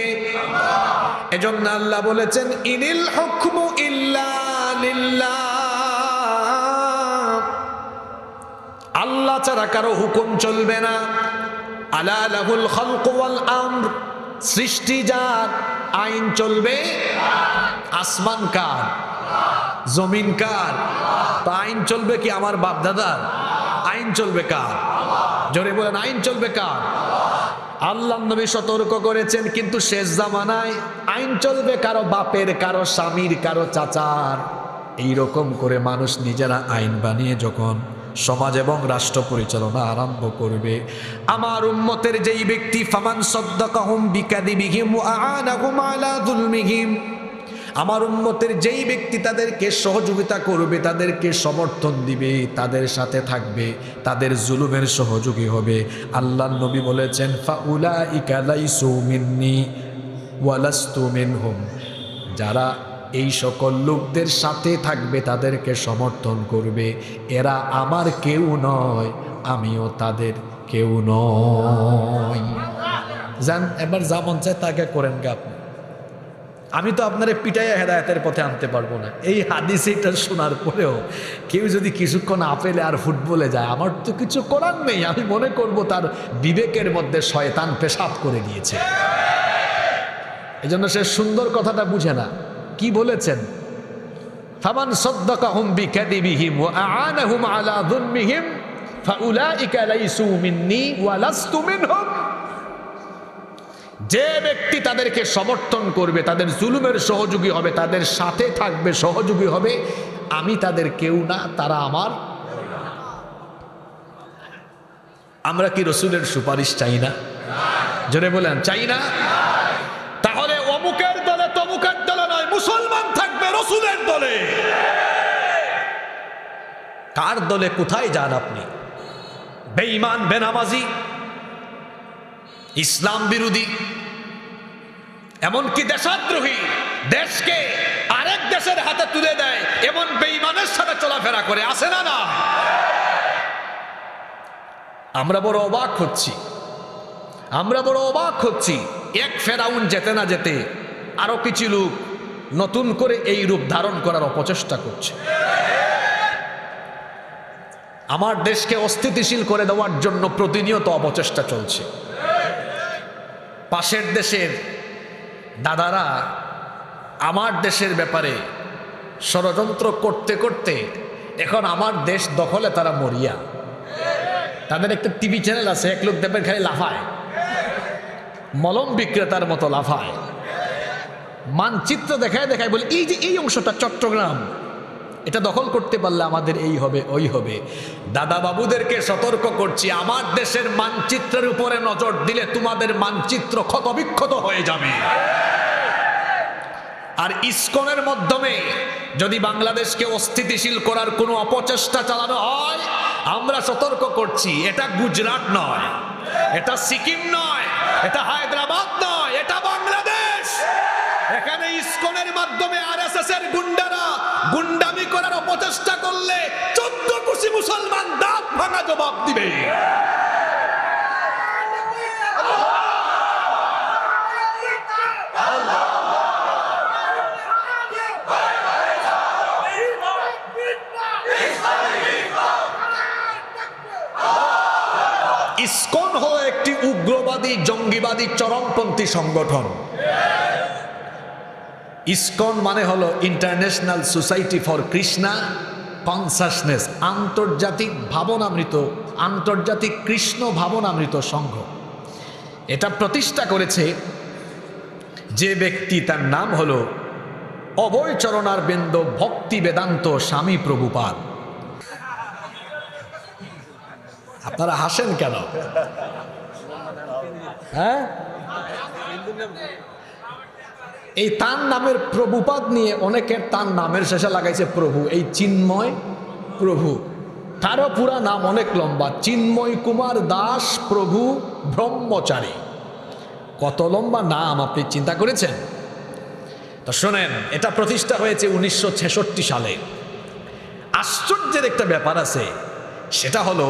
এজন্য আল্লাহ বলেছেন, ইনিল হুকমু ইল্লা লিল্লাহ, আল্লাহ ছাড়া কারো হুকুম চলবে না। আলা লাহুল খালকু ওয়াল আমর, সৃষ্টি যার, আইন চলবে। আসমান কার? জমিন কার? তো আইন চলবে কি আমার বাপ দাদার? আইন চলবে কার? জোরে বলেন, আইন চলবে কার? আল্লাহ নবী সতর্ক করেছেন, কিন্তু শেষ জামানায় আইন চলবে কারো বাপের, কারো স্বামীর, কারো চাচার। এইরকম করে মানুষ নিজেরা আইন বানিয়ে যখন সমাজ এবং রাষ্ট্র পরিচালনা আরম্ভ করবে, আমার উম্মতের যেই ব্যক্তি ফামান সাদ্দাকাহুম বিকাযিবিহিম ওয়া আ'ানাহুম আলা যুলমিহিম, আমার উম্মতের যেই ব্যক্তি তাদেরকে সহযোগিতা করবে, তাদেরকে সমর্থন দিবে, তাদের সাথে থাকবে, তাদের জুলুমের সহযোগী হবে, আল্লাহ নবী বলেছেন, ফাউলাইকা লাইসু মিন্নি ওয়া লাস্তু মিনহুম, যারা এই সকল লোকদের সাথে থাকবে, তাদেরকে সমর্থন করবে, এরা আমার কেউ নয়, আমিও তাদের কেউ নয়। যান, এবার যা মন চায় তাকে করেন গা আপনি, আমি তো আপনারে পিটাইয়া হেদায়েতের পথে আনতে পারবো না। এই হাদিস এটা শোনার পরেও কেউ যদি কিছুক্ষণ আপেলে আর ফুটবলে যায়, আমার তো কিছু করার নেই, আমি মনে করব তার বিবেকের মধ্যে শয়তান পেশাব করে দিয়েছে। এজন্য সে সুন্দর কথাটা বুঝে না। কি বলেছেন? ফামান সাদ্দাকাহুম বিকাযিবিহিম ওয়া আ'ানাহুম আলা যুলমিহিম ফাউলাইকা লাইসু মিন্নি ওয়া লাস্তু মিনহুম, যে ব্যক্তি তাদেরকে সমর্থন করবে, তাদের জুলুমের সহযোগী হবে, তাদের সাথে থাকবে, সহযোগী হবে, আমি তাদের কেউ না, তারা আমার। আমরা কি রসুলের সুপারিশ চাই না? জোরে বলেন, চাই না? তাহলে অমুকের দলে তমুকের দলে নয়, মুসলমান থাকবে রসুলের দলে। কার দলে কোথায় যান আপনি? বেঈমান, বেনামাজি, ইসলাম বিরোধী, এমনকি দেশদ্রোহী, দেশকে আরেক দেশের হাতে তুলে দেয় এমন বেঈমানের সাথে চলাফেরা করে, আছে না না? আমরা বড় অবাক হচ্ছি। এক ফেরাউন যেতে না যেতে আরো কিছু লোক নতুন করে এই রূপ ধারণ করার অপচেষ্টা করছে। আমার দেশকে অস্থিতিশীল করে দেওয়ার জন্য প্রতিনিয়ত অপচেষ্টা চলছে। পাশের দেশের দাদারা আমার দেশের ব্যাপারে ষড়যন্ত্র করতে করতে এখন আমার দেশ দখলে তারা মরিয়া। তাদের একটা টিভি চ্যানেল আছে, এক লোক দেখবেন খালি লাফায়, মলম বিক্রেতার মতো লাফায়, মানচিত্র দেখায় বলে এই যে এই অংশটা চট্টগ্রাম, এটা দখল করতে পারলে আমাদের এই হবে ওই হবে। দাদা বাবুদেরকে সতর্ক করছি, আমার দেশের মানচিত্রের উপরে নজর দিলে তোমাদের মানচিত্র ক্ষতবিক্ষত হয়ে যাবে। আর ইসকনের মাধ্যমে যদি বাংলাদেশকে অস্থিতিশীল করার কোনো অপচেষ্টা চালানো হয়, আমরা সতর্ক করছি, এটা গুজরাট নয়, এটা সিকিম নয়, এটা হায়দ্রাবাদ নয়, এটা বাংলাদেশ। এখানে ইসকনের মাধ্যমে আরএসএস এর গুন্ডারা গুন্ডামি করার অপচেষ্টা করলে 14 কোটি মুসলমান দাঁত ভাঙা জবাব দিবে। ইসকন হলো একটি উগ্রবাদী, জঙ্গিবাদী, চরমপন্থী সংগঠন। ইসকন মানে হলো international society for Krishna consciousness, আন্তর্জাতিক কৃষ্ণ ভাবনামৃত সংঘ। এটা প্রতিষ্ঠা করেছে যে ব্যক্তি, তার নাম হলো অভয় চরণারবিন্দ ভক্তি বেদান্ত স্বামী প্রভুপাদ। আপনারা হাসেন কেন? হ্যাঁ, এই তার নামের প্রভুপাদ নিয়ে অনেকের তার নামের শেষে লাগাইছে প্রভু, এই চিন্ময় প্রভু। তারও পুরা নাম অনেক লম্বা, চিন্ময় কুমার দাস প্রভু ব্রহ্মচারী। কত লম্বা নাম আপনি চিন্তা করেছেন? তো শোনেন, এটা প্রতিষ্ঠা হয়েছে 1966 সালে। আশ্চর্যের একটা ব্যাপার আছে, সেটা হলো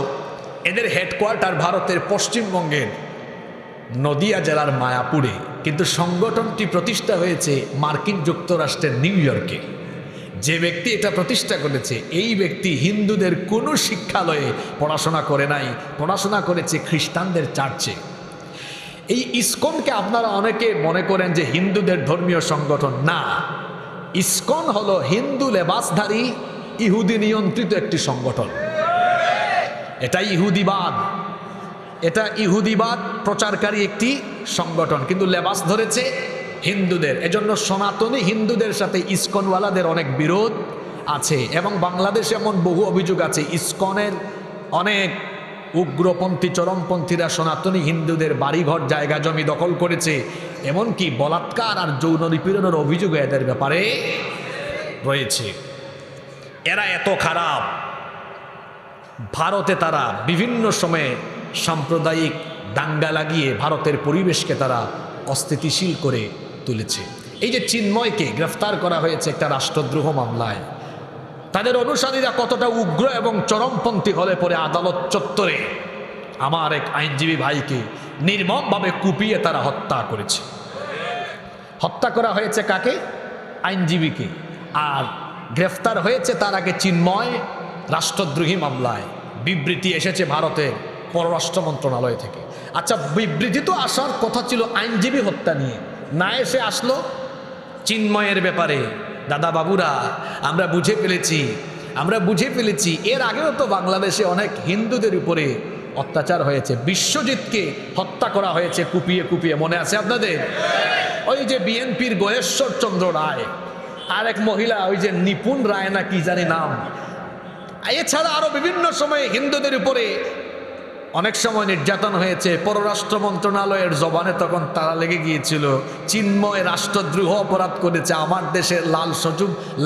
এদের হেডকোয়ার্টার ভারতের পশ্চিমবঙ্গের নদিয়া জেলার মায়াপুরে, কিন্তু সংগঠনটি প্রতিষ্ঠা হয়েছে মার্কিন যুক্তরাষ্ট্রের নিউ ইয়র্কে। যে ব্যক্তি এটা প্রতিষ্ঠা করেছে, এই ব্যক্তি হিন্দুদের কোনো শিক্ষালয়ে পড়াশোনা করে নাই, পড়াশোনা করেছে খ্রিস্টানদের চার্চে। এই ইসকনকে আপনারা অনেকে মনে করেন যে হিন্দুদের ধর্মীয় সংগঠন, না। ইসকন হলো হিন্দু লেবাসধারী ইহুদি নিয়ন্ত্রিত একটি সংগঠন। এটা ইহুদিবাদ প্রচারকারী একটি সংগঠন, কিন্তু লেবাস ধরেছে হিন্দুদের। এজন্য সনাতনী হিন্দুদের সাথে ইসকনওয়ালাদের অনেক বিরোধ আছে, এবং বাংলাদেশে এমন বহু অভিযোগ আছে ইসকনের অনেক উগ্রপন্থী চরমপন্থীরা সনাতনী হিন্দুদের বাড়িঘর জায়গা জমি দখল করেছে, এমনকি বলাৎকার আর যৌন নিপীড়নের অভিযোগ এদের ব্যাপারে রয়েছে। এরা এত খারাপ, ভারতে তারা বিভিন্ন সময়ে সাম্প্রদায়িক দাঙ্গা লাগিয়ে ভারতের পরিবেশকে তারা অস্থিতিশীল করে তুলেছে। এই যে চিন্ময়কে গ্রেফতার করা হয়েছে একটা রাষ্ট্রদ্রোহ মামলায়, তাদের অনুসারীরা কতটা উগ্র এবং চরমপন্থী হলে পরে আদালত চত্বরে আমার এক আইনজীবী ভাইকে নির্মমভাবে কুপিয়ে তারা হত্যা করেছে। হত্যা করা হয়েছে কাকে? আইনজীবীকে। আর গ্রেফতার হয়েছে তার আগে চিন্ময় রাষ্ট্রদ্রোহী মামলায়। বিবৃতি এসেছে ভারতের পররাষ্ট্র মন্ত্রণালয় থেকে। আচ্ছা, বিবৃতি তো আসার কথা ছিল আইনজীবী হত্যা নিয়ে, না এসে আসলো চিন্ময়ের ব্যাপারে। দাদা বাবুরা, আমরা বুঝে ফেলেছি এর আগেও তো বাংলাদেশে অনেক হিন্দুদের উপরে অত্যাচার হয়েছে। বিশ্বজিৎকে হত্যা করা হয়েছে কুপিয়ে, মনে আছে আপনাদের? ওই যে বিএনপির গয়েশ্বর চন্দ্র রায় আর এক মহিলা, ওই যে নিপুণ রায় না কি জানি নাম, এছাড়া আরো বিভিন্ন সময়ে হিন্দুদের উপরে অনেক সময় নির্যাতন হয়েছে, পররাষ্ট্র মন্ত্রণালয়ের জবানে তখন তারা লেগে গিয়েছিল, চিন্ময় রাষ্ট্রদ্রোহ অপরাধ করেছে, আমার দেশের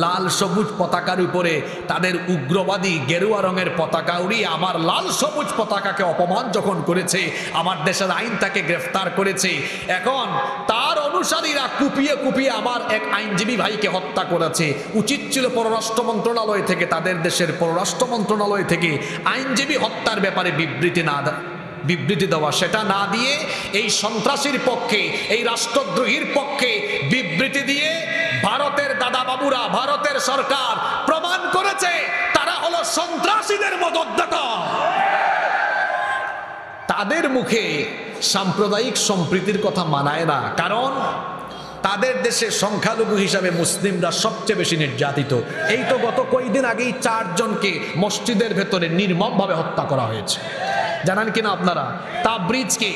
লাল সবুজ পতাকার উপরে তাদের উগ্রবাদী গেরুয়া রঙের পতাকা উড়িয়ে আমার লাল সবুজ পতাকাকে অপমান যখন করেছে, আমার দেশের আইন তাকে গ্রেফতার করেছে। এখন তার অনুসারীরা কুপিয়ে কুপিয়ে আমার এক আইনজীবী ভাইকে হত্যা করেছে। উচিত ছিল পররাষ্ট্র মন্ত্রণালয় থেকে, তাদের দেশের পররাষ্ট্র মন্ত্রণালয় থেকে আইনজীবী হত্যার ব্যাপারে বিবৃতি দেওয়া, সেটা না দিয়ে এই সন্ত্রাসীর পক্ষে, এই রাষ্ট্রদ্রোহীর পক্ষে বিবৃতি দিয়ে ভারতের দাদা বাবুরা, ভারতের সরকার প্রমাণ করেছে তারা হলো সন্ত্রাসীদের মদতদাতা। তাদের মুখে সাম্প্রদায়িক সম্প্রীতির কথা মানায় না, কারণ তাদের দেশে সংখ্যালঘু হিসাবে মুসলিমরা সবচেয়ে বেশি নির্যাতিত। এই তো গত কয়েকদিন আগেই 4 জনকে মসজিদের ভেতরে নির্মমভাবে হত্যা করা হয়েছে, জানেন কিনা আপনারা? তাবরিজকে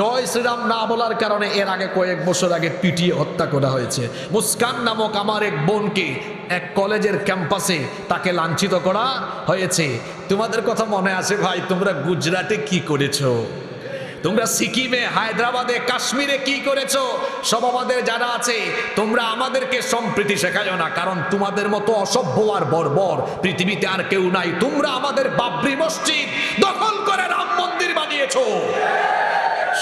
জয় শ্রীরাম না বলার কারণে এর আগে কয়েক বছর আগে পিটিয়ে হত্যা করা হয়েছে। মুস্কান নামক আমার এক বোনকে এক কলেজের ক্যাম্পাসে তাকে লাঞ্ছিত করা হয়েছে। তোমাদের কথা মনে আছে ভাই, তোমরা গুজরাটে কি করেছো, তোমরা সিকিমে, হায়দ্রাবাদে, কাশ্মীরে কি করেছো? সব আমাদের যারা আছে, তোমরা আমাদেরকে সম্প্রীতি শেখাও না, কারণ তোমাদের মতো অসভ্য আর বর্বর পৃথিবীতে আর কেউ নাই। তোমরা আমাদের বাবরি মসজিদ দখল করে রাম মন্দির বানিয়েছো,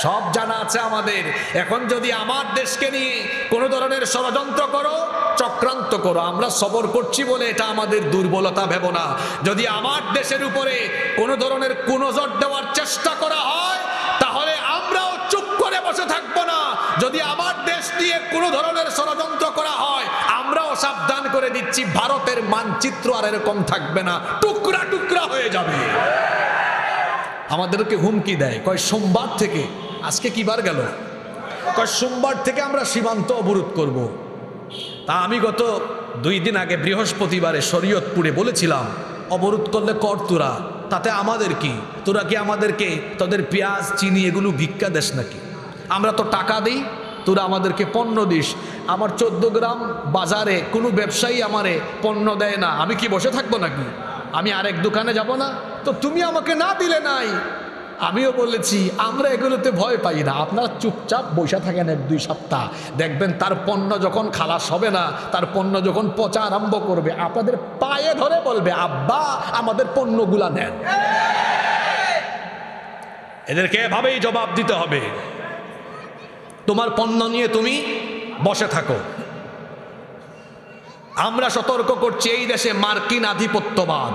সব জানা আছে আমাদের। এখন যদি আমার দেশকে নিয়ে কোনো ধরনের ষড়যন্ত্র করো, চক্রান্ত করো, আমরা সবর করছি বলে এটা আমাদের দুর্বলতা ভেবো না। যদি আমার দেশের উপরে কোনো ধরনের কুনজর দেওয়ার চেষ্টা করা হয়, তাহলে আমরাও চুপ করে বসে থাকবো না। যদি আমার দেশ নিয়ে কোনো ধরনের ষড়যন্ত্র করা হয়, আমরাও সাবধান করে দিচ্ছি, ভারতের মানচিত্র আর এরকম থাকবে না, টুকরা টুকরা হয়ে যাবে। আমাদেরকে হুমকি দেয়, কয় সোমবার থেকে, আজকে কি বার গেল, কয় সোমবার থেকে আমরা সীমান্ত অবরোধ করব। তা আমি গত 2 দিন আগে বৃহস্পতিবারে শরীয়তপুরে বলেছিলাম, অবরোধ করলে কর তোরা, তাতে আমাদের কি? তোরা কি আমাদেরকে তোদের পেঁয়াজ চিনি এগুলো ভিক্ষা দেশ নাকি? আমরা তো টাকা দিই, তোরা আমাদেরকে পণ্য দিস। আমার 14 গ্রাম বাজারে কোনো ব্যবসায়ী আমারে পণ্য দেয় না, আমি কি বসে থাকবো নাকি? আমি আরেক দোকানে যাব না? তো তুমি আমাকে না দিলে নাই। আমিও বলেছি আমরা এগুলোতে ভয় পাই না, আপনারা চুপচাপ বসে থাকেন 1-2 সপ্তাহ, দেখবেন তার পণ্য যখন খালাস হবে না, তার পণ্য যখন পচা আরম্ভ করবে, আপনাদের পায়ে ধরে বলবে, আব্বা আমাদের পণ্যগুলা নেন। এদেরকে এভাবেই জবাব দিতে হবে, তোমার পণ্য নিয়ে তুমি বসে থাকো। আমরা সতর্ক করছি, এই দেশে মার্কিন আধিপত্যবাদ,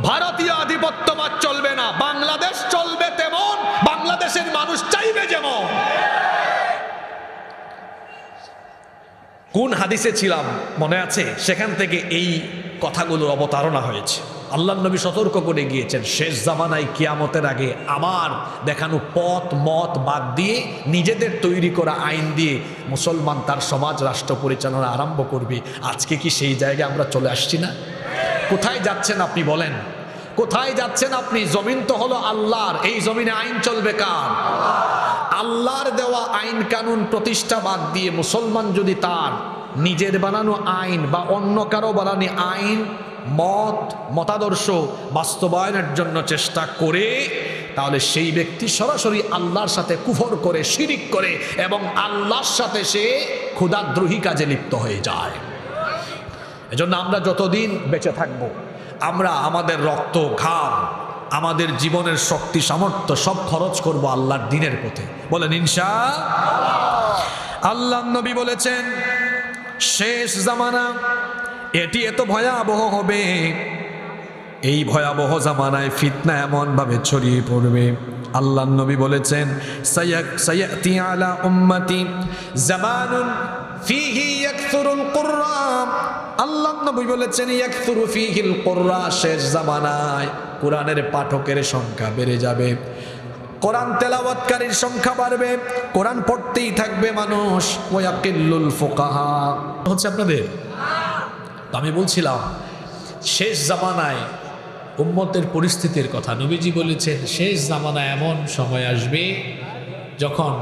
ভারতীয় আধিপত্যবাদ চলবে না। বাংলাদেশ চলবে তেমন, বাংলাদেশের মানুষ চাইবে যেমন। কোন হাদিসে ছিলাম মনে আছে? সেখান থেকে এই কথাগুলোর অবতারণা হয়েছে। আল্লাহর নবী সতর্ক করে গিয়েছেন, শেষ জামানায় কিয়ামতের আগে আমার দেখানো পথ মত বাদ দিয়ে নিজেদের তৈরি করা আইন দিয়ে মুসলমান তার সমাজ রাষ্ট্র পরিচালনা আরম্ভ করবে। আজকে কি সেই জায়গায় আমরা চলে আসছি না? কোথায় যাচ্ছেন আপনি বলেন? কোথায় যাচ্ছেন আপনি? জমিন তো হলো আল্লাহর, এই জমিনে আইন চলবে কার? আল্লাহর দেওয়া আইন কানুন প্রতিষ্ঠা বাদ দিয়ে মুসলমান যদি তার নিজের বানানো আইন বা অন্য কারো বানানো আইন মতাদর্শ বাস্তবায়নের জন্য চেষ্টা করে, তাহলে সেই ব্যক্তি সরাসরি আল্লাহর সাথে কুফর করে, শিরিক করে এবং আল্লাহর সাথে সে ক্ষুধাদ্রোহী কাজে লিপ্ত হয়ে যায়। এজন্য আমরা যতদিন বেঁচে থাকবো, আমরা আমাদের রক্ত ঘাম, আমাদের জীবনের শক্তি সামর্থ্য সব খরচ করব আল্লাহর দ্বীনের পথে। বলেন ইনশাআল্লাহ। আল্লাহর নবী বলেছেন, শেষ জামানা এটি এত ভয়াবহ হবে, এই ভয়াবহ জামানায় ফিতনা এমন ভাবে ছড়িয়ে পড়বে। আল্লাহর নবী বলেছেন, সায়াতি আলা উম্মতি জামানুন ফিহি ইয়াকসুরুল কুরআ। আল্লাহর নবী বলেছেন, ইয়াকসুরু ফিহিল কুরআ, শেষ জামানায় কোরআনের পাঠকের সংখ্যা বেড়ে যাবে, কোরআন তেলাওয়াতকারীর সংখ্যা বাড়বে, কোরআন পড়তেই থাকবে মানুষ। ওয়াকিল্লুল ফুকাহা হচ্ছে আপনাদের। আমি বলছিলাম শেষ জামানায় উম্মতের পরিস্থিতির কথা। নবীজি বলেছেন, শেষ জামানায় এমন সময় আসবে যখন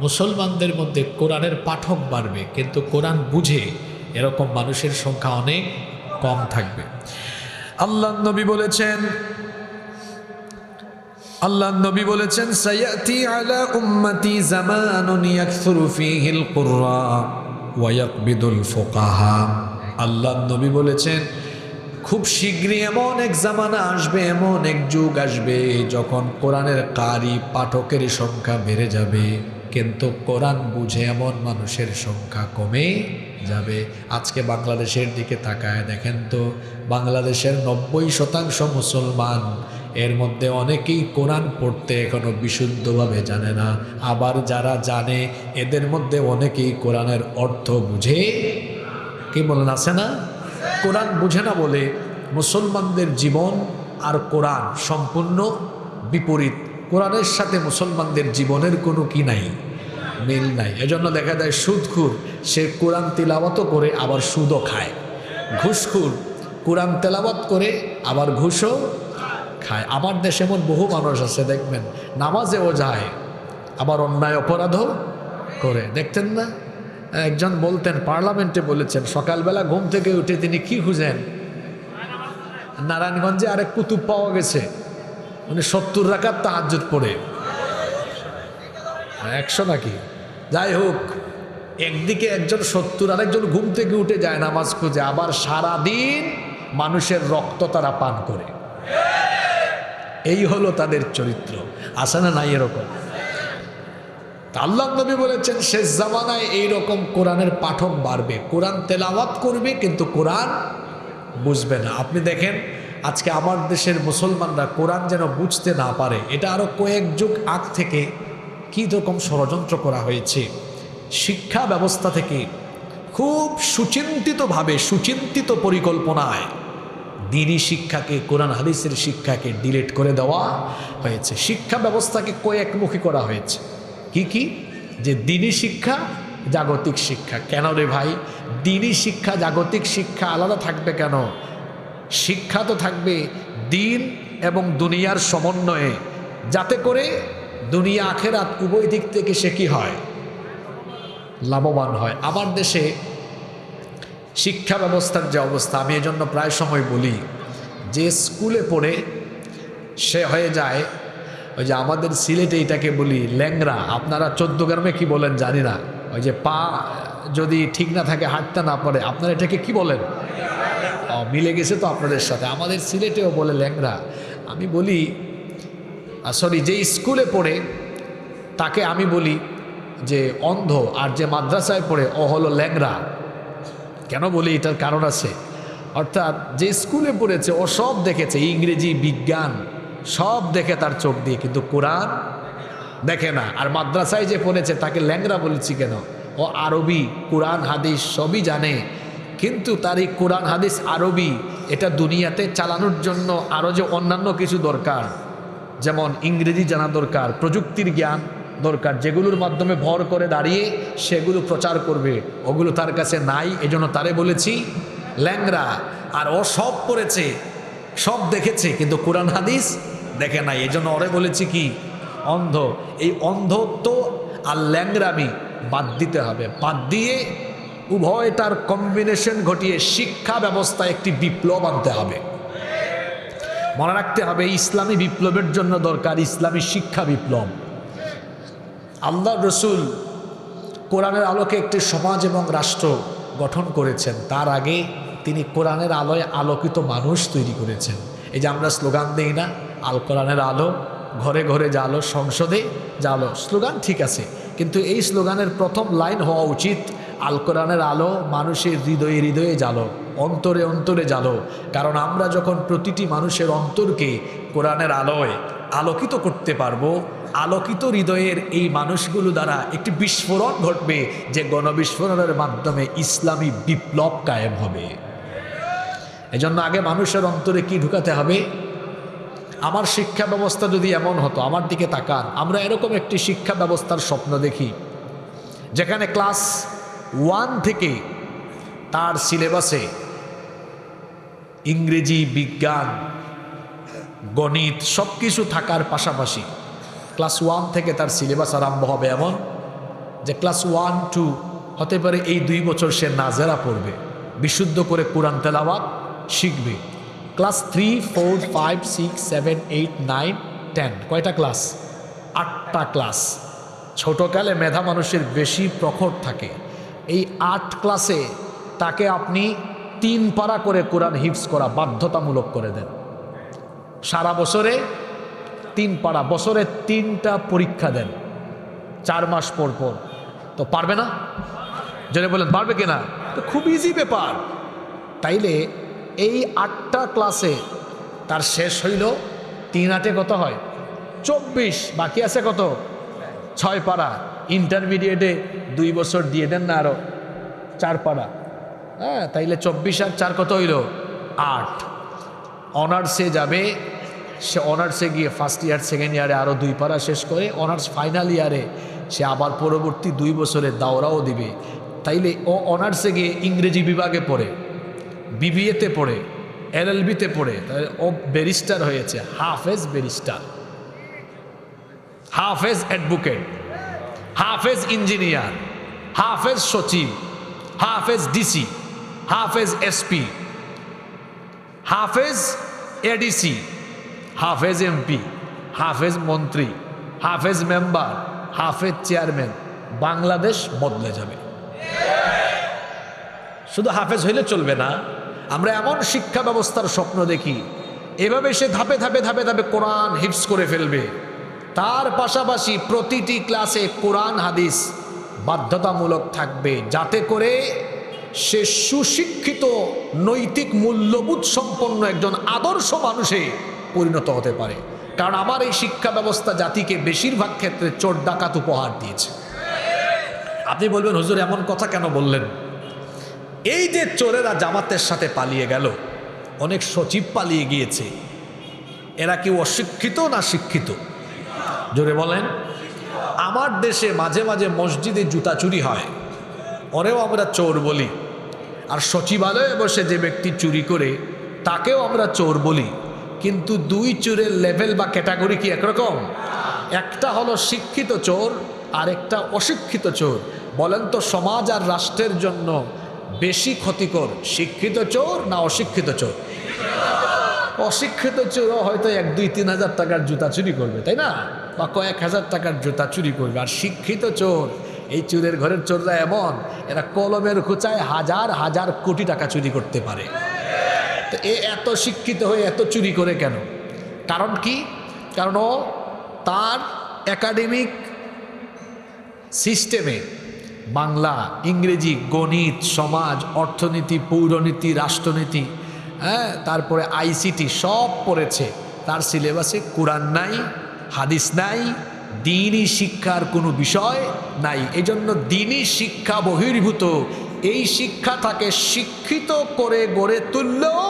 মুসলমানদের মধ্যে কোরআনের পাঠক বাড়বে, কিন্তু কোরআন বুঝে এরকম মানুষের সংখ্যা অনেক কম থাকবে। আল্লাহর নবী বলেছেন, আল্লাহ নবী বলেছেন, সায়াতি আলা উম্মতি জামানুন ইয়াকসুরু ফীহিল কুররা ওয়া ইয়াকবিদুল ফুকাহা। আল্লাহ নবী বলেছেন, খুব শীঘ্রই এমন এক জামানা আসবে, এমন এক যুগ আসবে যখন কোরআনের কারি পাঠকের সংখ্যা বেড়ে যাবে, কিন্তু কোরআন বুঝে এমন মানুষের সংখ্যা কমে যাবে। আজকে বাংলাদেশের দিকে তাকায় দেখেন তো, বাংলাদেশের 90% মুসলমান, এর মধ্যে অনেকেই কোরআন পড়তে এখনো বিশুদ্ধভাবে জানে না। আবার যারা জানে এদের মধ্যে অনেকেই কোরআনের অর্থ বুঝে, কি বলেন, আছে না? কোরআন বুঝে না বলে মুসলমানদের জীবন আর কোরআন সম্পূর্ণ বিপরীত। কোরআনের সাথে মুসলমানদের জীবনের কোনো কি নাই, মিল নাই। এজন্য দেখা যায় সুদখুর সে কোরআন তিলাওয়াতও করে আবার সুদও খায়, ঘুষখুর কোরআন তেলাওয়াত করে আবার ঘুষও খায়। আমার দেশে এমন বহু মানুষ আছে দেখবেন, নামাজেও যায় আবার অন্যায় অপরাধও করে। দেখতেন না, একজন বলতেন, পার্লামেন্টে বলেছেন, সকালবেলা ঘুম থেকে উঠে তিনি কি খুঁজেন, নারায়ণগঞ্জে আরেক কুতুব পাওয়া গেছে, উনি 70 রাকাত তাহাজ্জুদ পড়ে। 100 নাকি, যাই হোক, একদিকে একজন 70, আরেকজন ঘুম থেকে উঠে যায় নামাজ খুঁজে, আবার সারাদিন মানুষের রক্ত তারা পান করে। এই হলো তাদের চরিত্র। আছে না নাই এরকম? আল্লাহ নবী বলেছেন, শেষ জামানায় এইরকম কোরআনের পাঠক বাড়বে, কোরআন তেলাওয়াত করবে কিন্তু কোরআন বুঝবে না। আপনি দেখেন আজকে আমার দেশের মুসলমানরা কোরআন যেন বুঝতে না পারে, এটা আরো কয়েক যুগ আগ থেকে কী রকম ষড়যন্ত্র করা হয়েছে। শিক্ষা ব্যবস্থা থেকে খুব সুচিন্তিতভাবে, সুচিন্তিত পরিকল্পনায় দ্বীনি শিক্ষাকে, কোরআন হাদিসের শিক্ষাকে ডিলিট করে দেওয়া হয়েছে। শিক্ষা ব্যবস্থাকে কয়েকমুখী করা হয়েছে। কি কি? যে দ্বীনি শিক্ষা, জাগতিক শিক্ষা। কেন রে ভাই, দ্বীনি শিক্ষা জাগতিক শিক্ষা আলাদা থাকবে কেন? শিক্ষা তো থাকবে দ্বীন এবং দুনিয়ার সমন্বয়ে, যাতে করে দুনিয়া আখেরাত উভয় দিক থেকে সে কি হয়, লাভবান হয়। আমার দেশে শিক্ষা ব্যবস্থার যে অবস্থা, আমি এজন্য প্রায় সময় বলি, যে স্কুলে পড়ে সে হয়ে যায়, ওই যে আমাদের সিলেটে এটাকে বলি ল্যাংরা, আপনারা 14 গ্রামে কি বলেন জানি না, ওই যে পা যদি ঠিক না থাকে, হাঁটতে না পারে, আপনারা এটাকে কি বলেন? মিলে গেছে তো আপনাদের সাথে, আমাদের সিলেটেও বলে ল্যাংরা। আমি বলি, সরি, যে স্কুলে পড়ে তাকে আমি বলি যে অন্ধ, আর যে মাদ্রাসায় পড়ে ও হলো ল্যাংরা। কেন বলি? এটার কারণ আছে। অর্থাৎ যে স্কুলে পড়েছে ও সব দেখেছে, ইংরেজি, বিজ্ঞান সব দেখে তার চোখ দিয়ে, কিন্তু কোরআন দেখে না। আর মাদ্রাসায় যে পড়েছে তাকে ল্যাংরা বলেছি কেন? ও আরবি, কোরআন হাদিস সবই জানে, কিন্তু তার এই কোরআন হাদিস আরবি এটা দুনিয়াতে চালানোর জন্য আরও যে অন্যান্য কিছু দরকার, যেমন ইংরেজি জানা দরকার, প্রযুক্তির জ্ঞান দরকার, যেগুলোর মাধ্যমে ভর করে দাঁড়িয়ে সেগুলো প্রচার করবে, ওগুলো তার কাছে নাই। এজন্য তারে বলেছি ল্যাংরা। আর ও সব পড়েছে, সব দেখেছে, কিন্তু কোরআন হাদিস দেখে নাই, এজন্য ওরে বলেছি কি, অন্ধ। এই অন্ধত্ব আর ল্যাংরামি বাদ দিতে হবে। বাদ দিয়ে উভয়টার কম্বিনেশন ঘটিয়ে শিক্ষা ব্যবস্থায় একটি বিপ্লব আনতে হবে। মনে রাখতে হবে, ইসলামী বিপ্লবের জন্য দরকার ইসলামী শিক্ষা বিপ্লব। আল্লাহ রসুল কোরআনের আলোকে একটি সমাজ এবং রাষ্ট্র গঠন করেছেন, তার আগে তিনি কোরআনের আলোয় আলোকিত মানুষ তৈরি করেছেন। এই যে আমরা স্লোগান দিই না, আল কোরআনের আলো, ঘরে ঘরে জালো, সংসদে জালো, স্লোগান ঠিক আছে, কিন্তু এই স্লোগানের প্রথম লাইন হওয়া উচিত, আল কোরআনের আলো মানুষের হৃদয়ে হৃদয়ে জালো, অন্তরে অন্তরে জালো। কারণ আমরা যখন প্রতিটি মানুষের অন্তরকে কোরআনের আলোয় আলোকিত করতে পারবো, আলোকিত হৃদয়ের এই মানুষগুলো দ্বারা একটি বিস্ফোরণ ঘটবে, যে গণবিস্ফোরণের মাধ্যমে ইসলামী বিপ্লব কায়েম হবে। এজন্য আগে মানুষের অন্তরে কি ঢুকাতে হবে? আমার শিক্ষা ব্যবস্থা যদি এমন হতো, আমার দিকে তাকান, আমরা এরকম একটি শিক্ষা ব্যবস্থার স্বপ্ন দেখি যেখানে ক্লাস 1 থেকে তার সিলেবাসে ইংরেজি, বিজ্ঞান, গণিত সব কিছু থাকার পাশাপাশি ক্লাস 1 থেকে তার সিলেবাস আরম্ভ হবে এমন যে ক্লাস 1, 2 হতে পারে এই 2 বছর সে নাজেরা পড়বে, বিশুদ্ধ করে কোরআন তেলাওয়াত শিখবে। ক্লাস 3, 4, 5, 6, 7, 8, 9 10। কয়টা ক্লাস? 8টা ক্লাস। ছোটকালে মেধা মানুষের বেশি প্রখর থাকে। এই 8 ক্লাসে তাকে আপনি 3 পারা করে কোরআন হিফজ করা বাধ্যতামূলক করে দেন। সারা বছরে 3 পারা, বছরে 3টা পরীক্ষা দেন 4 মাস পর পর। তো পারবে না? জেনে বলেন পারবে কিনা? তো খুব ইজি ব্যাপার। তাইলে এই 8টা ক্লাসে তার শেষ হইল 3 8 কত হয়? 24। বাকি আছে কত? 6 পারা। ইন্টারমিডিয়েটে 2 বছর দিয়ে দেন না, আরো 4 পারা। হ্যাঁ, তাইলে 24 আর 4 কত হইল? 8। অনার্সে যাবে, সে অনার্সে গিয়ে ফার্স্ট ইয়ার সেকেন্ড ইয়ারে আরও 2 পারা শেষ করে অনার্স ফাইনাল ইয়ারে সে আবার পরবর্তী 2 বছরের দাওরাও দিবে। তাইলে ও অনার্সে গিয়ে ইংরেজি বিভাগে পড়ে, বিবিএতে পড়ে, এলএলবিতে পড়ে, তাহলে ও ব্যারিস্টার হয়েছে, হাফেজ ব্যারিস্টার, হাফেজ অ্যাডভোকেট, হাফেজ ইঞ্জিনিয়ার, হাফেজ সচিব, হাফেজ ডিসি, হাফেজ এসপি, হাফেজ এডিসি, হাফেজ এমপি, হাফেজ মন্ত্রী, হাফেজ মেম্বার, হাফেজ চেয়ারম্যান। বাংলাদেশ বদলে যাবে। শুধু হাফেজ হইলে চলবে না, আমরা এমন শিক্ষা ব্যবস্থার স্বপ্ন দেখি এভাবে সে ধাপে ধাপে ধাপে ধাপে কোরআন হিফজ করে ফেলবে। তার পাশাপাশি প্রতিটি ক্লাসে কোরআন হাদিস বাধ্যতামূলক থাকবে, যাতে করে সে সুশিক্ষিত নৈতিক মূল্যবোধ সম্পন্ন একজন আদর্শ মানুষে পরিণত হতে পারে। কারণ আমার এই শিক্ষা ব্যবস্থা জাতিকে বেশিরভাগ ক্ষেত্রে চোর ডাকাত উপহার দিয়েছে। আপনি বলবেন হুজুর এমন কথা কেন বললেন? এই যে চোরেরা জামাতের সাথে পালিয়ে গেল, অনেক সচিব পালিয়ে গিয়েছে, এরা কি অশিক্ষিত না শিক্ষিত? জোরে বলেন। আমার দেশে মাঝে মাঝে মসজিদে জুতা চুরি হয়, ওরেও আমরা চোর বলি। আর সচিবালয়ে বসে যে ব্যক্তি চুরি করে তাকেও আমরা চোর বলি। কিন্তু 2 চোরের লেভেল বা ক্যাটাগরি কি একরকম? একটা হলো শিক্ষিত চোর আর একটা অশিক্ষিত চোর। বলেন তো সমাজ আর রাষ্ট্রের জন্য বেশি ক্ষতিকর শিক্ষিত চোর না অশিক্ষিত চোর? অশিক্ষিত চোরও হয়তো 1 2 3 হাজার টাকার জুতা চুরি করবে, তাই না? বা কয়েক হাজার টাকার জুতা চুরি করবে। আর শিক্ষিত চোর, এই চোরের ঘরের চোররা এমন, এরা কলমের খোঁচায় হাজার হাজার কোটি টাকা চুরি করতে পারে। তো এত শিক্ষিত হয়ে এত চুরি করে কেন? কারণ কি? কারণ ও তার একাডেমিক সিস্টেমে বাংলা, ইংরেজি, গণিত, সমাজ, অর্থনীতি, পৌরনীতি, রাষ্ট্রনীতি, হ্যাঁ, তারপরে আইসিটি সব পড়েছে। তার সিলেবাসে কোরআন নাই, হাদিস নাই, দ্বীনি শিক্ষার কোনো বিষয় নাই। এজন্য দ্বীনি শিক্ষা বহির্ভূত এই শিক্ষা তাকে শিক্ষিত করে গড়ে তুললেও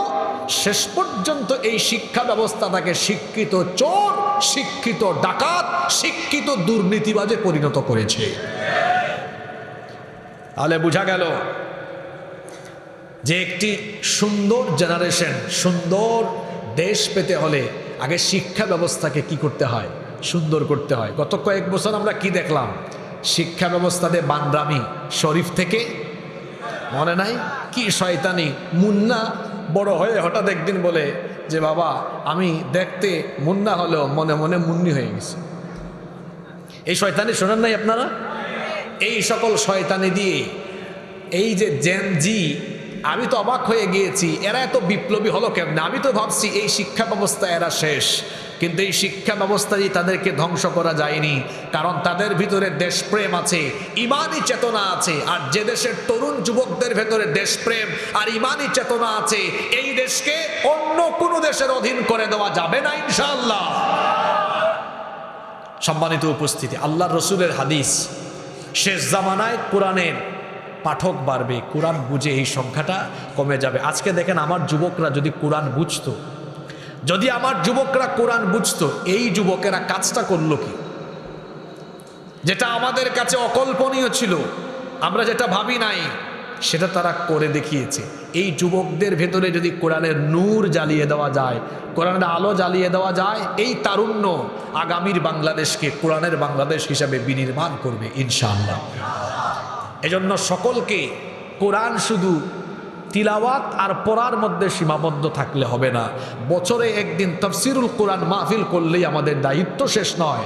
শেষ পর্যন্ত এই শিক্ষা ব্যবস্থা তাকে শিক্ষিত চোর, শিক্ষিত ডাকাত, শিক্ষিত দুর্নীতিবাজে পরিণত করেছে। তাহলে বোঝা গেল যে একটি সুন্দর জেনারেশন, সুন্দর দেশ পেতে হলে আগে শিক্ষা ব্যবস্থাকে কি করতে হয়? সুন্দর করতে হয়। গত কয়েক বছর আমরা কি দেখলাম? শিক্ষা ব্যবস্থাতে বানরামি। শরীফ থেকে মনে নাই কি শয়তানি। মুন্না বড় হয়ে হঠাৎ একদিন বলে যে বাবা আমি দেখতে মুন্না হলেও মনে মনে মুন্নি হয়ে গেছি। এই শয়তানি শোনেন নাই আপনারা? এই সকল শয়তানি দিয়ে এই যে জেন জি, আমি তো অবাক হয়ে গিয়েছি, এরা এত বিপ্লবী হলো কেমনে? আমি তো ভাবছি এই শিক্ষা ব্যবস্থা এরা শেষ, কিন্তু এই শিক্ষা ব্যবস্থা দিয়ে তাদেরকে ধ্বংস করা যায়নি। কারণ তাদের ভিতরে দেশপ্রেম আছে, ইমানি চেতনা আছে। আর যে দেশের তরুণ যুবকদের ভেতরে দেশপ্রেম আর ইমানি চেতনা আছে, এই দেশকে অন্য কোনো দেশের অধীন করে দেওয়া যাবে না ইনশাআল্লাহ। সম্মানিত উপস্থিতি, আল্লাহর রসুলের হাদিস, শেষ জামানায় কোরআনের পাঠক বাড়বে, কোরআন বুঝে এই সংখ্যাটা কমে যাবে। আজকে দেখেন আমার যুবকরা যদি কোরআন বুঝতো, যদি আমার যুবকরা কোরআন বুঝতো, এই যুবকেরা কাজটা করলো কি? যেটা আমাদের কাছে অকল্পনীয় ছিল, আমরা যেটা ভাবি নাই, সেটা তারা করে দেখিয়েছে। এই যুবকদের ভেতরে যদি কোরআনের নূর জ্বালিয়ে দেওয়া যায়, কোরআনের আলো জ্বালিয়ে দেওয়া যায়, এই তারুণ্য আগামীর বাংলাদেশকে কোরআনের বাংলাদেশ হিসাবে বিনির্মাণ করবে ইনশাআল্লাহ। এজন্য সকলকে কোরআন শুধু তিলাওয়াত আর পড়ার মধ্যে সীমাবদ্ধ থাকলে হবে না। বছরে একদিন তাফসিরুল কোরআন মাহফিল করলেই আমাদের দায়িত্ব শেষ নয়।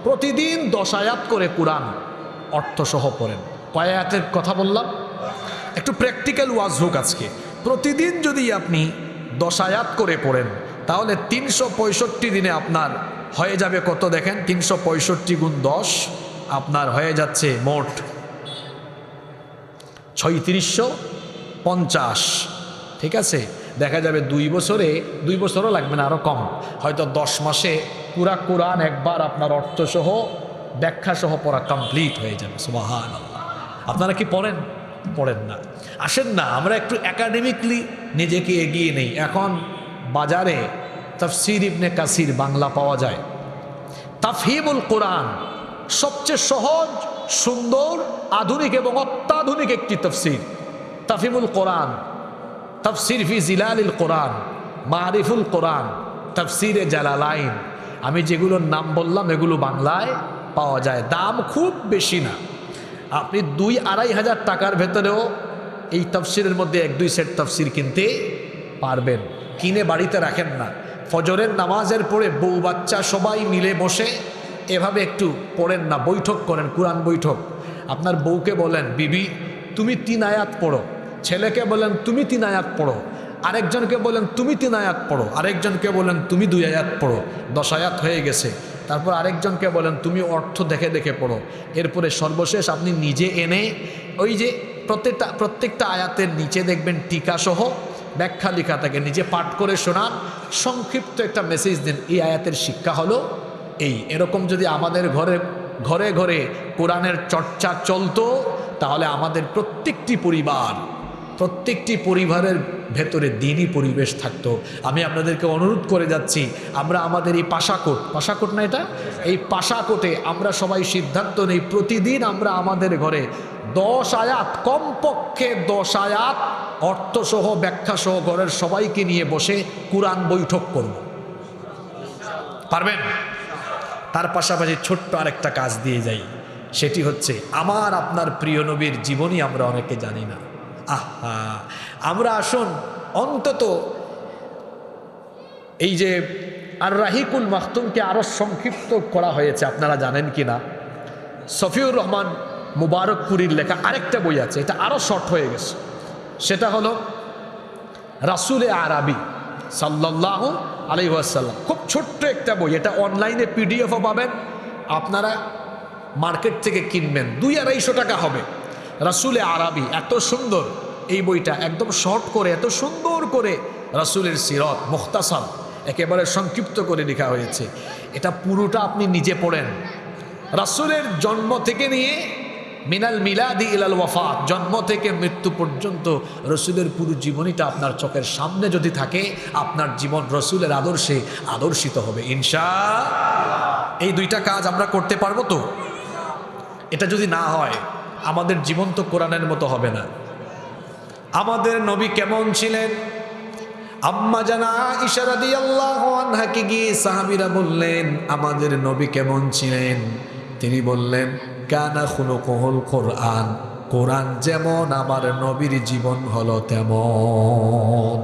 প্রতিদিন 10 আয়াত করে কোরআন অর্থসহ পড়েন। কয় আয়াতের কথা বললাম? একটু প্র্যাকটিক্যাল ওয়াজ হোক আজকে। প্রতিদিন যদি আপনি 10 আয়াত করে পড়েন তাহলে 365 দিনে আপনার হয়ে যাবে কত দেখেন, 365 গুণ 10 আপনার হয়ে যাচ্ছে মোট 3650। ঠিক আছে, দেখা যাবে 2 বছরও লাগবে না, আরও কম, হয়তো 10 মাসে পুরা কোরআন একবার আপনার অর্থসহ ব্যাখ্যাসহ পড়া কমপ্লিট হয়ে যাবে। সুবহানাল্লাহ। আপনারা কি পড়েন? পড়েন না। আসেন না আমরা একটু একাডেমিকলি নিজেকে এগিয়ে নেই। এখন বাজারে তাফসির ইবনে কাসির বাংলা পাওয়া যায়। তাফহিমুল কোরআন সবচেয়ে সহজ, সুন্দর, আধুনিক এবং অত্যাধুনিক একটি তাফসির। তাফহিমুল কোরআন, তাফসির ফি জিলালিল কোরআন, মারিফুল কোরআন, তাফসিরে জালালাইন, আমি যেগুলোর নাম বললাম এগুলো বাংলায় পাওয়া যায়। দাম খুব বেশি না, আপনি 2-2.5 হাজার টাকার ভেতরেও এই তাফসিরের মধ্যে 1-2 সেট তাফসির কিনতে পারবেন। কিনে বাড়িতে রাখেন না, ফজরের নামাজের পরে বউ বাচ্চা সবাই মিলে বসে এভাবে একটু পড়েন না, বৈঠক করেন, কোরআন বৈঠক। আপনার বউকে বলেন, বিবি তুমি 3 আয়াত পড়ো, ছেলেকে বলেন তুমি 3 আয়াত পড়ো, আরেকজনকে বলেন তুমি 3 আয়াত পড়ো, আরেকজনকে বলেন তুমি 2 আয়াত পড়ো, 10 আয়াত হয়ে গেছে। তারপর আরেকজনকে বলেন তুমি অর্থ দেখে দেখে পড়ো। এরপরে সর্বশেষ আপনি নিজে এনে ওই যে প্রত্যেকটা আয়াতের নিচে দেখবেন টিকাসহ ব্যাখ্যা লেখা থাকে, নিজে পাঠ করে শোনান, সংক্ষিপ্ত একটা মেসেজ দিন, এই আয়াতের শিক্ষা হলো এই। এরকম যদি আমাদের ঘরে ঘরে কোরআনের চর্চা চলতো তাহলে আমাদের প্রত্যেকটি পরিবারের ভেতরে দ্বীনি পরিবেশ থাকতো। আমি আপনাদেরকে অনুরোধ করে যাচ্ছি, আমরা আমাদের এই পাশাকোট না এটা, এই পাশাকোটে আমরা সবাই সিদ্ধান্ত নেই প্রতিদিন আমরা আমাদের ঘরে 10 আয়াত, কমপক্ষে 10 আয়াত অর্থসহ ব্যাখ্যাসহ ঘরের সবাইকে নিয়ে বসে কোরআন বৈঠক করব। পারবেন? তার পাশাপাশি ছোট্ট আরেকটা কাজ দিয়ে যাই, সেটি হচ্ছে আমার আপনার প্রিয় নবীর জীবনী আমরা অনেকে জানি না। আমরা আসুন অন্তত এই যে আর রাহিকুল মাখতুমকে আরো সংক্ষিপ্ত করা হয়েছে, আপনারা জানেন কি না? সফিউর রহমান মুবারকপুরীর লেখা আরেকটা বই আছে, এটা আরো শর্ট হয়ে গেছে। সেটা হলো রাসূলে আরাবী সাল্লাল্লাহু আলাইহি ওয়াসাল্লাম। খুব ছোট্ট একটা বই, এটা অনলাইনে পিডিএফও পাবেন, আপনারা মার্কেট থেকে কিনবেন, 200-250 টাকা হবে। রাসূলে আরাবী, এত সুন্দর এই বইটা, একদম শর্ট করে এত সুন্দর করে রাসূলের সিরাত মুখতাসার একেবারে সংক্ষিপ্ত করে লেখা হয়েছে। এটা পুরোটা আপনি নিজে পড়েন, রাসূলের জন্ম থেকে নিয়ে মিনাল মিলাদি ইলাল ওয়াফাত, জন্ম থেকে মৃত্যু পর্যন্ত রসুলের পুরো জীবনীটা আপনার চোখের সামনে যদি থাকে, আপনার জীবন রসুলের আদর্শে আদর্শিত হবে ইনশাআল্লাহ। এই 2টা কাজ আমরা করতে পারবো তো? এটা যদি না হয় আমাদের জীবন তো কোরআনের মতো হবে না। আমাদের নবী কেমন ছিলেন? আম্মা জানা আয়েশা রাদিয়াল্লাহু আনহাকে গিয়ে সাহাবীরা বললেন আমাদের নবী কেমন ছিলেন? তিনি বললেন কানা খুলুকুহুল কোরআন, কোরআন যেমন আমার নবীর জীবন হলো তেমন।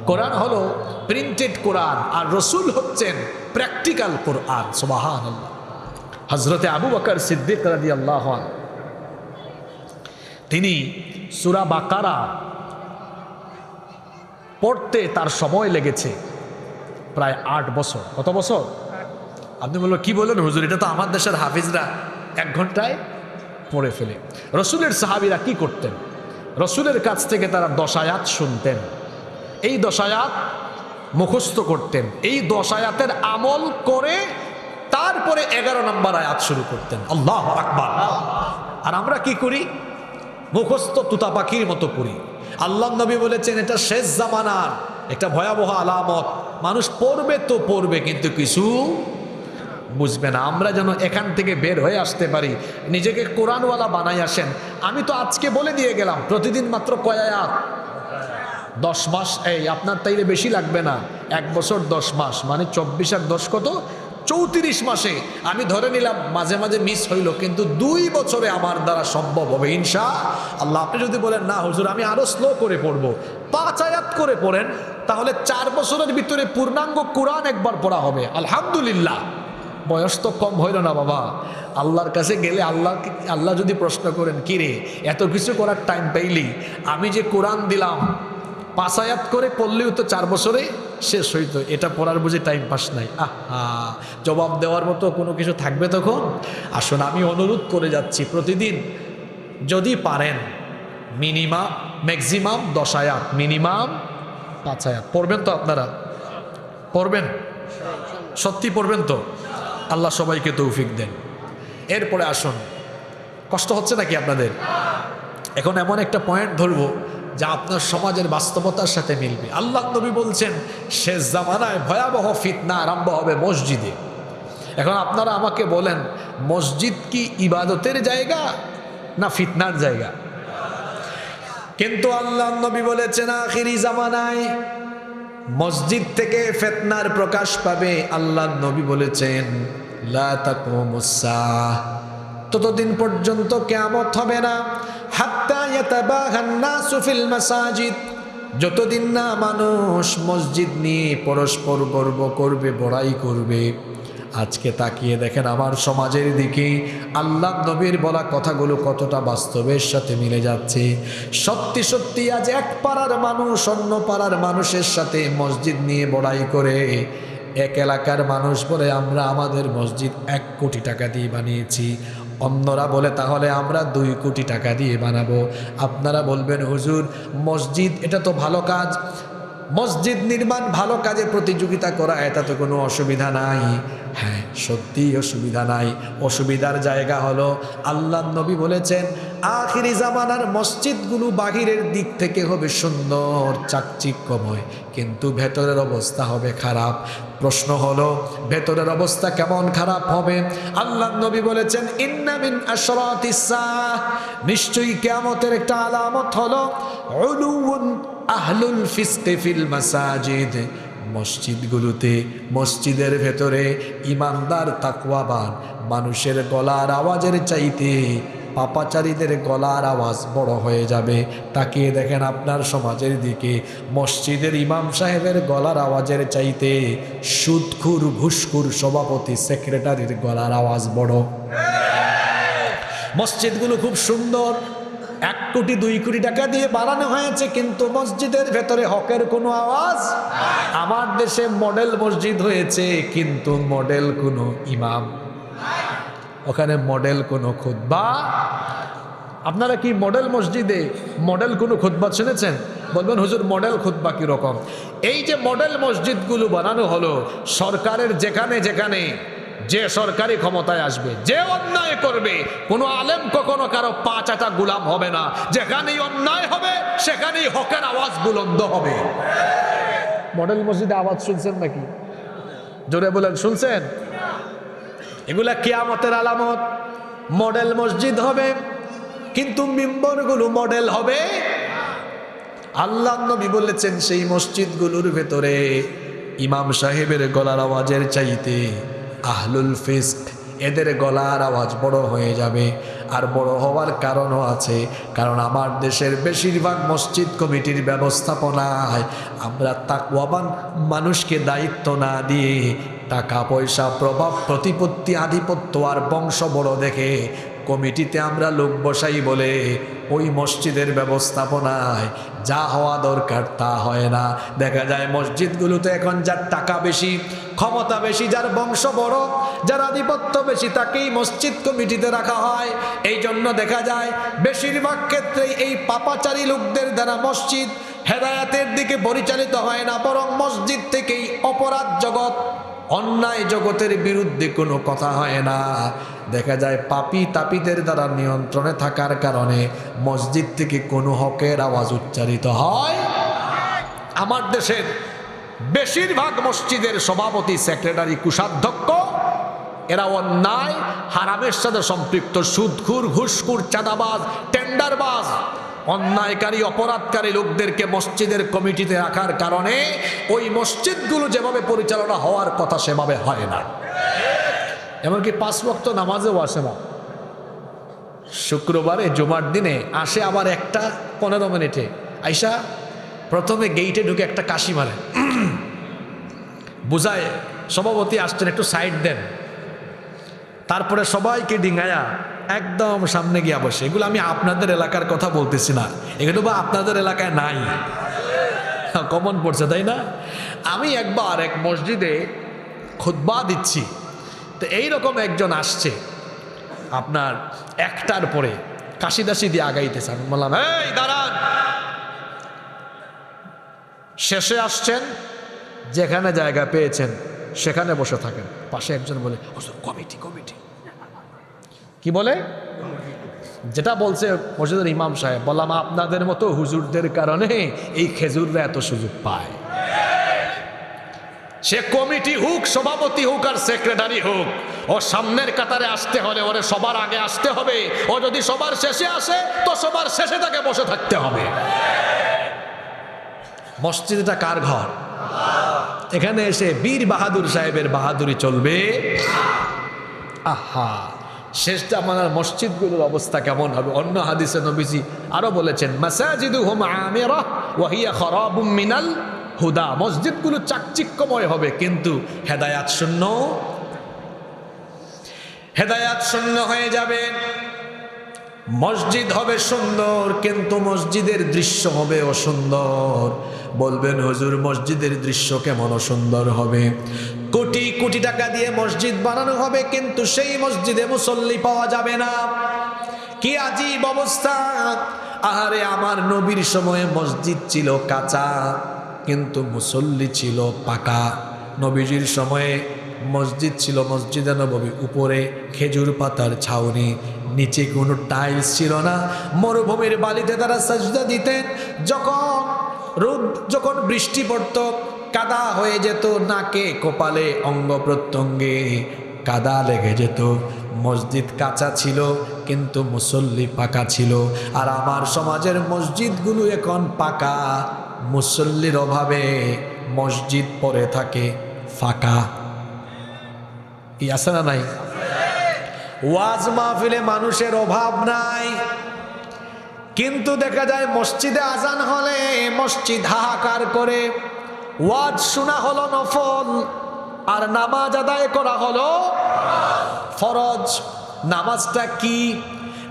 কোরআন হলো প্রিন্টেড কোরআন আর রসুল হচ্ছেন প্র্যাকটিক্যাল কোরআন। সুবহানাল্লাহ। হযরতে আবু বকর সিদ্দিক রাদিয়াল্লাহু আনহু তিনি সূরা বাকারা পড়তে তার সময় লেগেছে প্রায় 8 বছর। কত বছর? আপনি বললেন কি বলেন হুজুর, এটা তো আমার দেশের হাফিজরা 1 ঘন্টায় পড়ে ফেলে। রসুলের সাহাবীরা কি করতেন? রসুলের কাছ থেকে তারা 10 আয়াত শুনতেন, এই 10 আয়াত মুখস্থ করতেন, এই 10 আয়াতের আমল করে তারপরে 11 নম্বর আয়াত শুরু করতেন। আল্লাহু আকবার। আর আমরা কি করি? মুখস্থ তুতা পাখির মতো পড়ি। আল্লাহ নবী বলেছেন এটা শেষ জামানার একটা ভয়াবহ আলামত, মানুষ পড়বে তো পড়বে কিন্তু কিছু বুঝবে না। আমরা যেন এখান থেকে বের হয়ে আসতে পারি, নিজেকে কোরআনওয়ালা বানাই আসেন। আমি তো আজকে বলে দিয়ে গেলাম প্রতিদিন মাত্র কয় আয়াত? 10 মাস। এই আপনার তাইলে বেশি লাগবে না, 1 বছর 10 মাস মানে 24 আর 10 কত? 34 মাসে আমি ধরে নিলাম মাঝে মাঝে মিস হইল, কিন্তু 2 বছরে আমার দ্বারা সম্ভব হবে ইনশাআল্লাহ। আপনি যদি বলেন না হুজুর আমি আরো স্লো করে পড়বো, 5 আয়াত করে পড়েন, তাহলে 4 বছরের ভিতরে পূর্ণাঙ্গ কোরআন একবার পড়া হবে আলহামদুলিল্লাহ। বয়স তো কম হইল না বাবা। আল্লাহর কাছে গেলে আল্লাহ যদি প্রশ্ন করেন কি রে এত কিছু করার টাইম পাইলি, আমি যে কোরআন দিলাম 5 আয়াত করে পড়লেও তো 4 বছরে শেষ হইতো, এটা পড়ার বুঝে টাইম পাস নাই। আহা, জবাব দেওয়ার মতো কোনো কিছু থাকবে তখন? আসুন আমি অনুরোধ করে যাচ্ছি, প্রতিদিন যদি পারেন মিনিমাম ম্যাক্সিমাম 10 আয়াত, মিনিমাম 5 আয়াত পড়বেন তো? আপনারা পড়বেন? সত্যি পড়বেন তো? আল্লাহ সবাইকে তৌফিক দেন। এরপরে আসুন, কষ্ট হচ্ছে নাকি আপনাদের? এখন এমন একটা পয়েন্ট ধরবো যা আপনার সমাজের বাস্তবতার সাথে মিলবে। আল্লাহ নবী বলছেন শেষ জামানায় ভয়াবহ ফিতনা আরম্ভ হবে মসজিদে। এখন আপনারা আমাকে বলেন, মসজিদ কি ইবাদতের জায়গা না ফিতনার জায়গা? কিন্তু আল্লাহ নবী বলেছেন আখিরি জামানায় মসজিদ থেকে ফিতনার প্রকাশ পাবে। আল্লাহ নবী বলেছেন লা তাকুমুস সাআহ, ততদিন পর্যন্ত কিয়ামত হবে না, হাত্তা ইয়াতাবাহান নাসু ফিল মাসাজিদ, যতদিন না মানুষ মসজিদ নিয়ে পরস্পর গর্ব করবে, বড়াই করবে। আজকে তাকিয়ে দেখেন আমার সমাজের দিকে আল্লাহ নবীর বলা কথাগুলো কতটা বাস্তবের সাথে মিলে যাচ্ছে। সত্যি সত্যি আজ এক পাড়ার মানুষ অন্য পাড়ার মানুষের সাথে মসজিদ নিয়ে বড়াই করে। এক এলাকার মানুষ বলে আমরা আমাদের মসজিদ 1 কোটি টাকা দিয়ে বানিয়েছি, অন্যরা বলে তাহলে আমরা 2 কোটি টাকা দিয়ে বানাবো। আপনারা বলবেন হুজুর মসজিদ এটা তো ভালো কাজ, মসজিদ নির্মাণ ভালো কাজে প্রতিযোগিতা করা এটা তো কোনো অসুবিধা নাই। হ্যাঁ সত্যিই অসুবিধা নাই, অসুবিধার জায়গা হলো আল্লাহ নবী বলেছেন আখিরি জামানার মসজিদগুলো বাহিরের দিক থেকে হবে সুন্দর চাকচিক্যময়, কিন্তু ভেতরের অবস্থা হবে খারাপ। প্রশ্ন হলো ভেতরের অবস্থা কেমন খারাপ হবে? আল্লাহ নবী বলেছেন ইন্না মিন আশরাতিস সাআহ, নিশ্চয়ই কিয়ামতের একটা আলামত হলো উলুউন আহলুল ফিসকি ফিল মাসাজিদ, মসজিদগুলোতে মসজিদের ভেতরে ইমানদার তাকওয়াবান মানুষের গলার আওয়াজের চাইতে পাপাচারীদের গলার আওয়াজ বড় হয়ে যাবে। তাকিয়ে দেখেন আপনার সমাজের দিকে মসজিদের ইমাম সাহেবের গলার আওয়াজের চাইতে সুদখুর ঘুষখুর সভাপতি সেক্রেটারির গলার আওয়াজ বড়। মসজিদগুলো খুব সুন্দর, 1 কোটি 2 কোটি টাকা দিয়ে বানানো হয়েছে, কিন্তু মসজিদের ভেতরে হকের কোনো আওয়াজ। আমার দেশে মডেল মসজিদ হয়েছে, কিন্তু মডেল কোনো ইমাম, ওখানে মডেল কোনো খুতবা। আপনারা কি মডেল মসজিদে মডেল কোনো খুতবা শুনেছেন? বলবেন হুজুর মডেল খুতবা কীরকম? এই যে মডেল মসজিদগুলো বানানো হলো, সরকারের যেখানে যেখানে যে সরকারি ক্ষমতায় আসবে, যে অন্যায় করবে, কোনো আলেম কখনো কারো পা চাটা গোলাম হবে না। যেখানেই অন্যায় হবে সেখানেই হকের আওয়াজ বুলন্দ হবে। মডেল মসজিদে আওয়াজ শুনছেন নাকি? জোরে বলেন শুনছেন? এগুলা কিয়ামতের আলামত। মডেল মসজিদ হবে, কিন্তু মিম্বরগুলো মডেল হবে। আল্লাহ নবী বলেছেন সেই মসজিদগুলোর ভেতরে ইমাম সাহেবের গলার আওয়াজের চাইতে আহলুল ফিস্ক এদের গলার আওয়াজ বড় হয়ে যাবে। আর বড় হওয়ার কারণও আছে, কারণ আমার দেশের বেশিরভাগ মসজিদ কমিটির ব্যবস্থাপনায় আমরা তাকওয়াবান মানুষকে দায়িত্ব না দিয়ে টাকা পয়সা প্রভাব প্রতিপত্তি আধিপত্য আর বংশ বড় দেখে কমিটিতে আমরা লোক বসাই বলে ওই মসজিদের ব্যবস্থাপনায় যা হওয়া দরকার তা হয় না। দেখা যায় মসজিদগুলোতে এখন যার টাকা বেশি, ক্ষমতা বেশি, যার বংশ বড়, যার আধিপত্য বেশি, তাকেই মসজিদ কমিটিতে রাখা হয়। এই জন্য দেখা যায় বেশিরভাগ ক্ষেত্রে এই পাপাচারী লোকদের দ্বারা মসজিদ হেদায়াতের দিকে পরিচালিত হয় না, বরং মসজিদ থেকেই অপরাধ জগৎ, অন্যায় জগতের বিরুদ্ধে কোনো কথা হয় না। দেখা যায় পাপী তাপীদের দ্বারা নিয়ন্ত্রণে থাকার কারণে মসজিদ থেকে কোনো হকের আওয়াজ উচ্চারিত হয়। আমার দেশের বেশিরভাগ মসজিদের সভাপতি সেক্রেটারি কোষাধ্যক্ষ এরা অন্যায় হারামের সাথে সম্পৃক্ত, সুদখোর ঘুষখোর চাঁদাবাজ টেন্ডারবাজ অন্যায়কারী অপরাধকারী লোকদেরকে মসজিদের কমিটিতে রাখার কারণে ওই মসজিদগুলো যেভাবে পরিচালনা হওয়ার কথা সেভাবে হয় না। এমনকি 5 ওয়াক্ত নামাজেও আসে না। শুক্রবারে জুমার দিনে আসে আবার 1:15 মিনিটে আইসা প্রথমে গেইটে ঢুকে একটা কাশি মারে, বুঝায় সভাপতি আসছেন একটু সাইড দেন, তারপরে সবাইকে ডিঙায়া একদম সামনে গিয়া বসে। এগুলো আমি আপনাদের এলাকার কথা বলতেছি না, এগুলো বা আপনাদের এলাকায় নাই, কমন পড়ছে তাই না? আমি একবার এক মসজিদে খুতবা দিচ্ছি, তো এইরকম একজন আসছে আপনার 1টার পরে কাশিদাসি দিয়ে আগাইতেছে। আমি বললাম, এই দাঁড়ান, শেষে আসছেন, যেখানে জায়গা পেয়েছেন সেখানে বসে থাকেন। পাশে একজন বলে, কমিটি কমিটি কি বলে, যেটা বলছে মসজিদের ইমাম সাহেব। বললাম, আপনাদের মতো হুজুরদের কারণে এই খেজুররা এত সুযোগ পায়। সে কমিটি হোক, সভাপতি হোক আর সেক্রেটারি হোক, ও সামনের কাতারে আসতে হলে ওরে সবার আগে আসতে হবে। ও যদি সবার শেষে আসে তো সবার শেষে তাকে বসে থাকতে হবে। মসজিদটা কার ঘর? এখানে এসে বীর বাহাদুর সাহেবের বাহাদুরি চলবে? আহা, শেষটা আমার মসজিদগুলোর অবস্থা কেমন হবে? অন্য হাদিসে নবীজি আরো বলেছেন, মাসাজিদুহুম আমিরাহ ওয়া হিয়া খারাবুম মিনাল হুদা। মসজিদগুলো চাকচিক্যময় হবে কিন্তু হেদায়াত শূন্য হয়ে যাবে। মসজিদ হবে সুন্দর কিন্তু মসজিদের দৃশ্য হবে অসুন্দর। বলবেন, হুজুর মসজিদের দৃশ্য কেমন অসুন্দর হবে? কোটি কোটি টাকা দিয়ে মসজিদ বানানো হবে কিন্তু সেই মসজিদে মুসল্লি পাওয়া যাবে না। কি আজীব অবস্থা! আহারে, আমার নবীর সময়ে মসজিদ ছিল কাঁচা কিন্তু মুসল্লি ছিল পাকা। নবীজির সময়ে মসজিদ ছিল মসজিদে নববী, উপরে খেজুর পাতার ছাউনি, নিচে কোনো টাইলস ছিল না। মরুভূমির বালিতে তারা সাজদা দিতেন। যখন বৃষ্টি পড়ত কাদা হয়ে যেত, নাকে কপালে অঙ্গ প্রত্যঙ্গে কাদা লেগে যেত। মসজিদ কাঁচা ছিল কিন্তু মুসল্লি পাকা ছিল। আর আমার সমাজের মসজিদগুলো এখন পাকা, মুসল্লির অভাবে মসজিদ পড়ে থাকে ফাঁকা। কি আছে না নাই? ওয়াজ মাহফিলে মানুষের অভাব নাই কিন্তু দেখা যায় মসজিদে আজান হলে মসজিদ হাহাকার করে। ওয়াজ শোনা হলো নফল আর নামাজ আদায় করা হলো ফরজ। নামাজটা কি?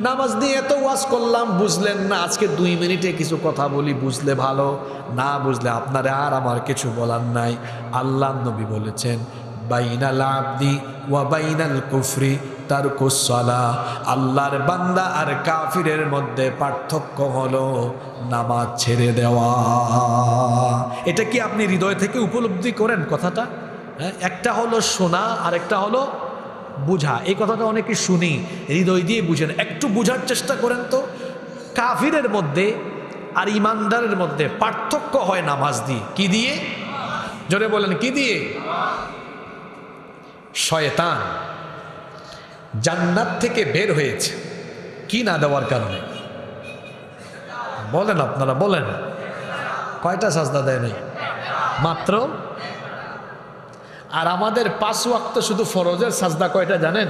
নামাজ নিয়ে এত ওয়াজ করলাম, বুঝলেন না। আজকে 2 মিনিটে কিছু কথা বলি, বুঝলে ভালো, না বুঝলে আপনারা আর আমার কিছু বলার নাই। আল্লাহ নবী বলেছেন, বাইনাল আবদি ওয়া বাইনাল কুফরি তারকুস সালাহ। আল্লাহর বান্দা আর কাফিরের মধ্যে পার্থক্য হলো নামাজ ছেড়ে দেওয়া। এটা কি আপনি হৃদয় থেকে উপলব্ধি করেন কথাটা? হ্যাঁ, একটা হলো শোনা আর একটা হলো বুঝা। এই কথাটা অনেকে শুনি, হৃদয় দিয়ে বুঝেন। একটু বুঝার চেষ্টা করেন তো। কাফিরের মধ্যে আর ইমানদারের মধ্যে পার্থক্য হয় নামাজ দিয়ে। কি দিয়ে? জোরে বলেন, কি দিয়ে? শয়তান জান্নাত থেকে বের হয়েছে কি না দেওয়ার কারণে? বলেন, আপনারা বলেন। কয়টা সাজদা দেয় নাই? মাত্র। আর আমাদের 5 ওয়াক্ত শুধু ফরজের সাজদা কয়টা জানেন?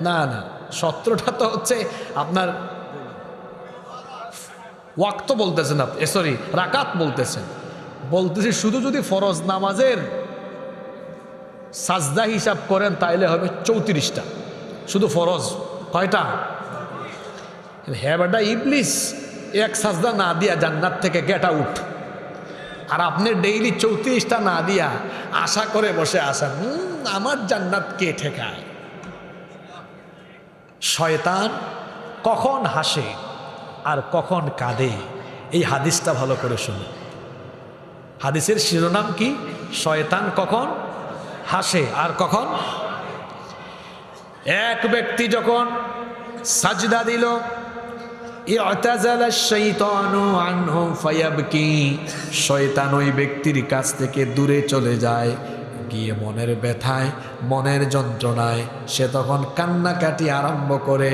না না, 17টা তো হচ্ছে আপনার ওয়াক্ত বলতেছেন আপনি, সরি রাকাত বলতেছেন। বলতেছি শুধু যদি ফরজ নামাজের সাজদা হিসাব করেন তাইলে হবে 34টা শুধু ফরজ। কয়টা? হ্যাঁ বেটা, ইবলিস এক সাজদা না দিয়া জান্নাত থেকে গেট আউট। আর আপনি ডেইলি 34টা না দিয়া আশা করে বসে আসেন আমার জান্নাত কে ঠেকায়। শয়তান কখন হাসে আর কখন কাঁদে এই হাদিসটা ভালো করে শুনুন। হাদিসের শিরোনাম কি? শয়তান কখন হাসে আর কখন। এক ব্যক্তি যখন সাজদা দিল, শয়তান ওই ব্যক্তির কাছ থেকে দূরে চলে যায়, গিয়ে মনের ব্যথায় মনের যন্ত্রণায় সে তখন কান্নাকাটি আরম্ভ করে।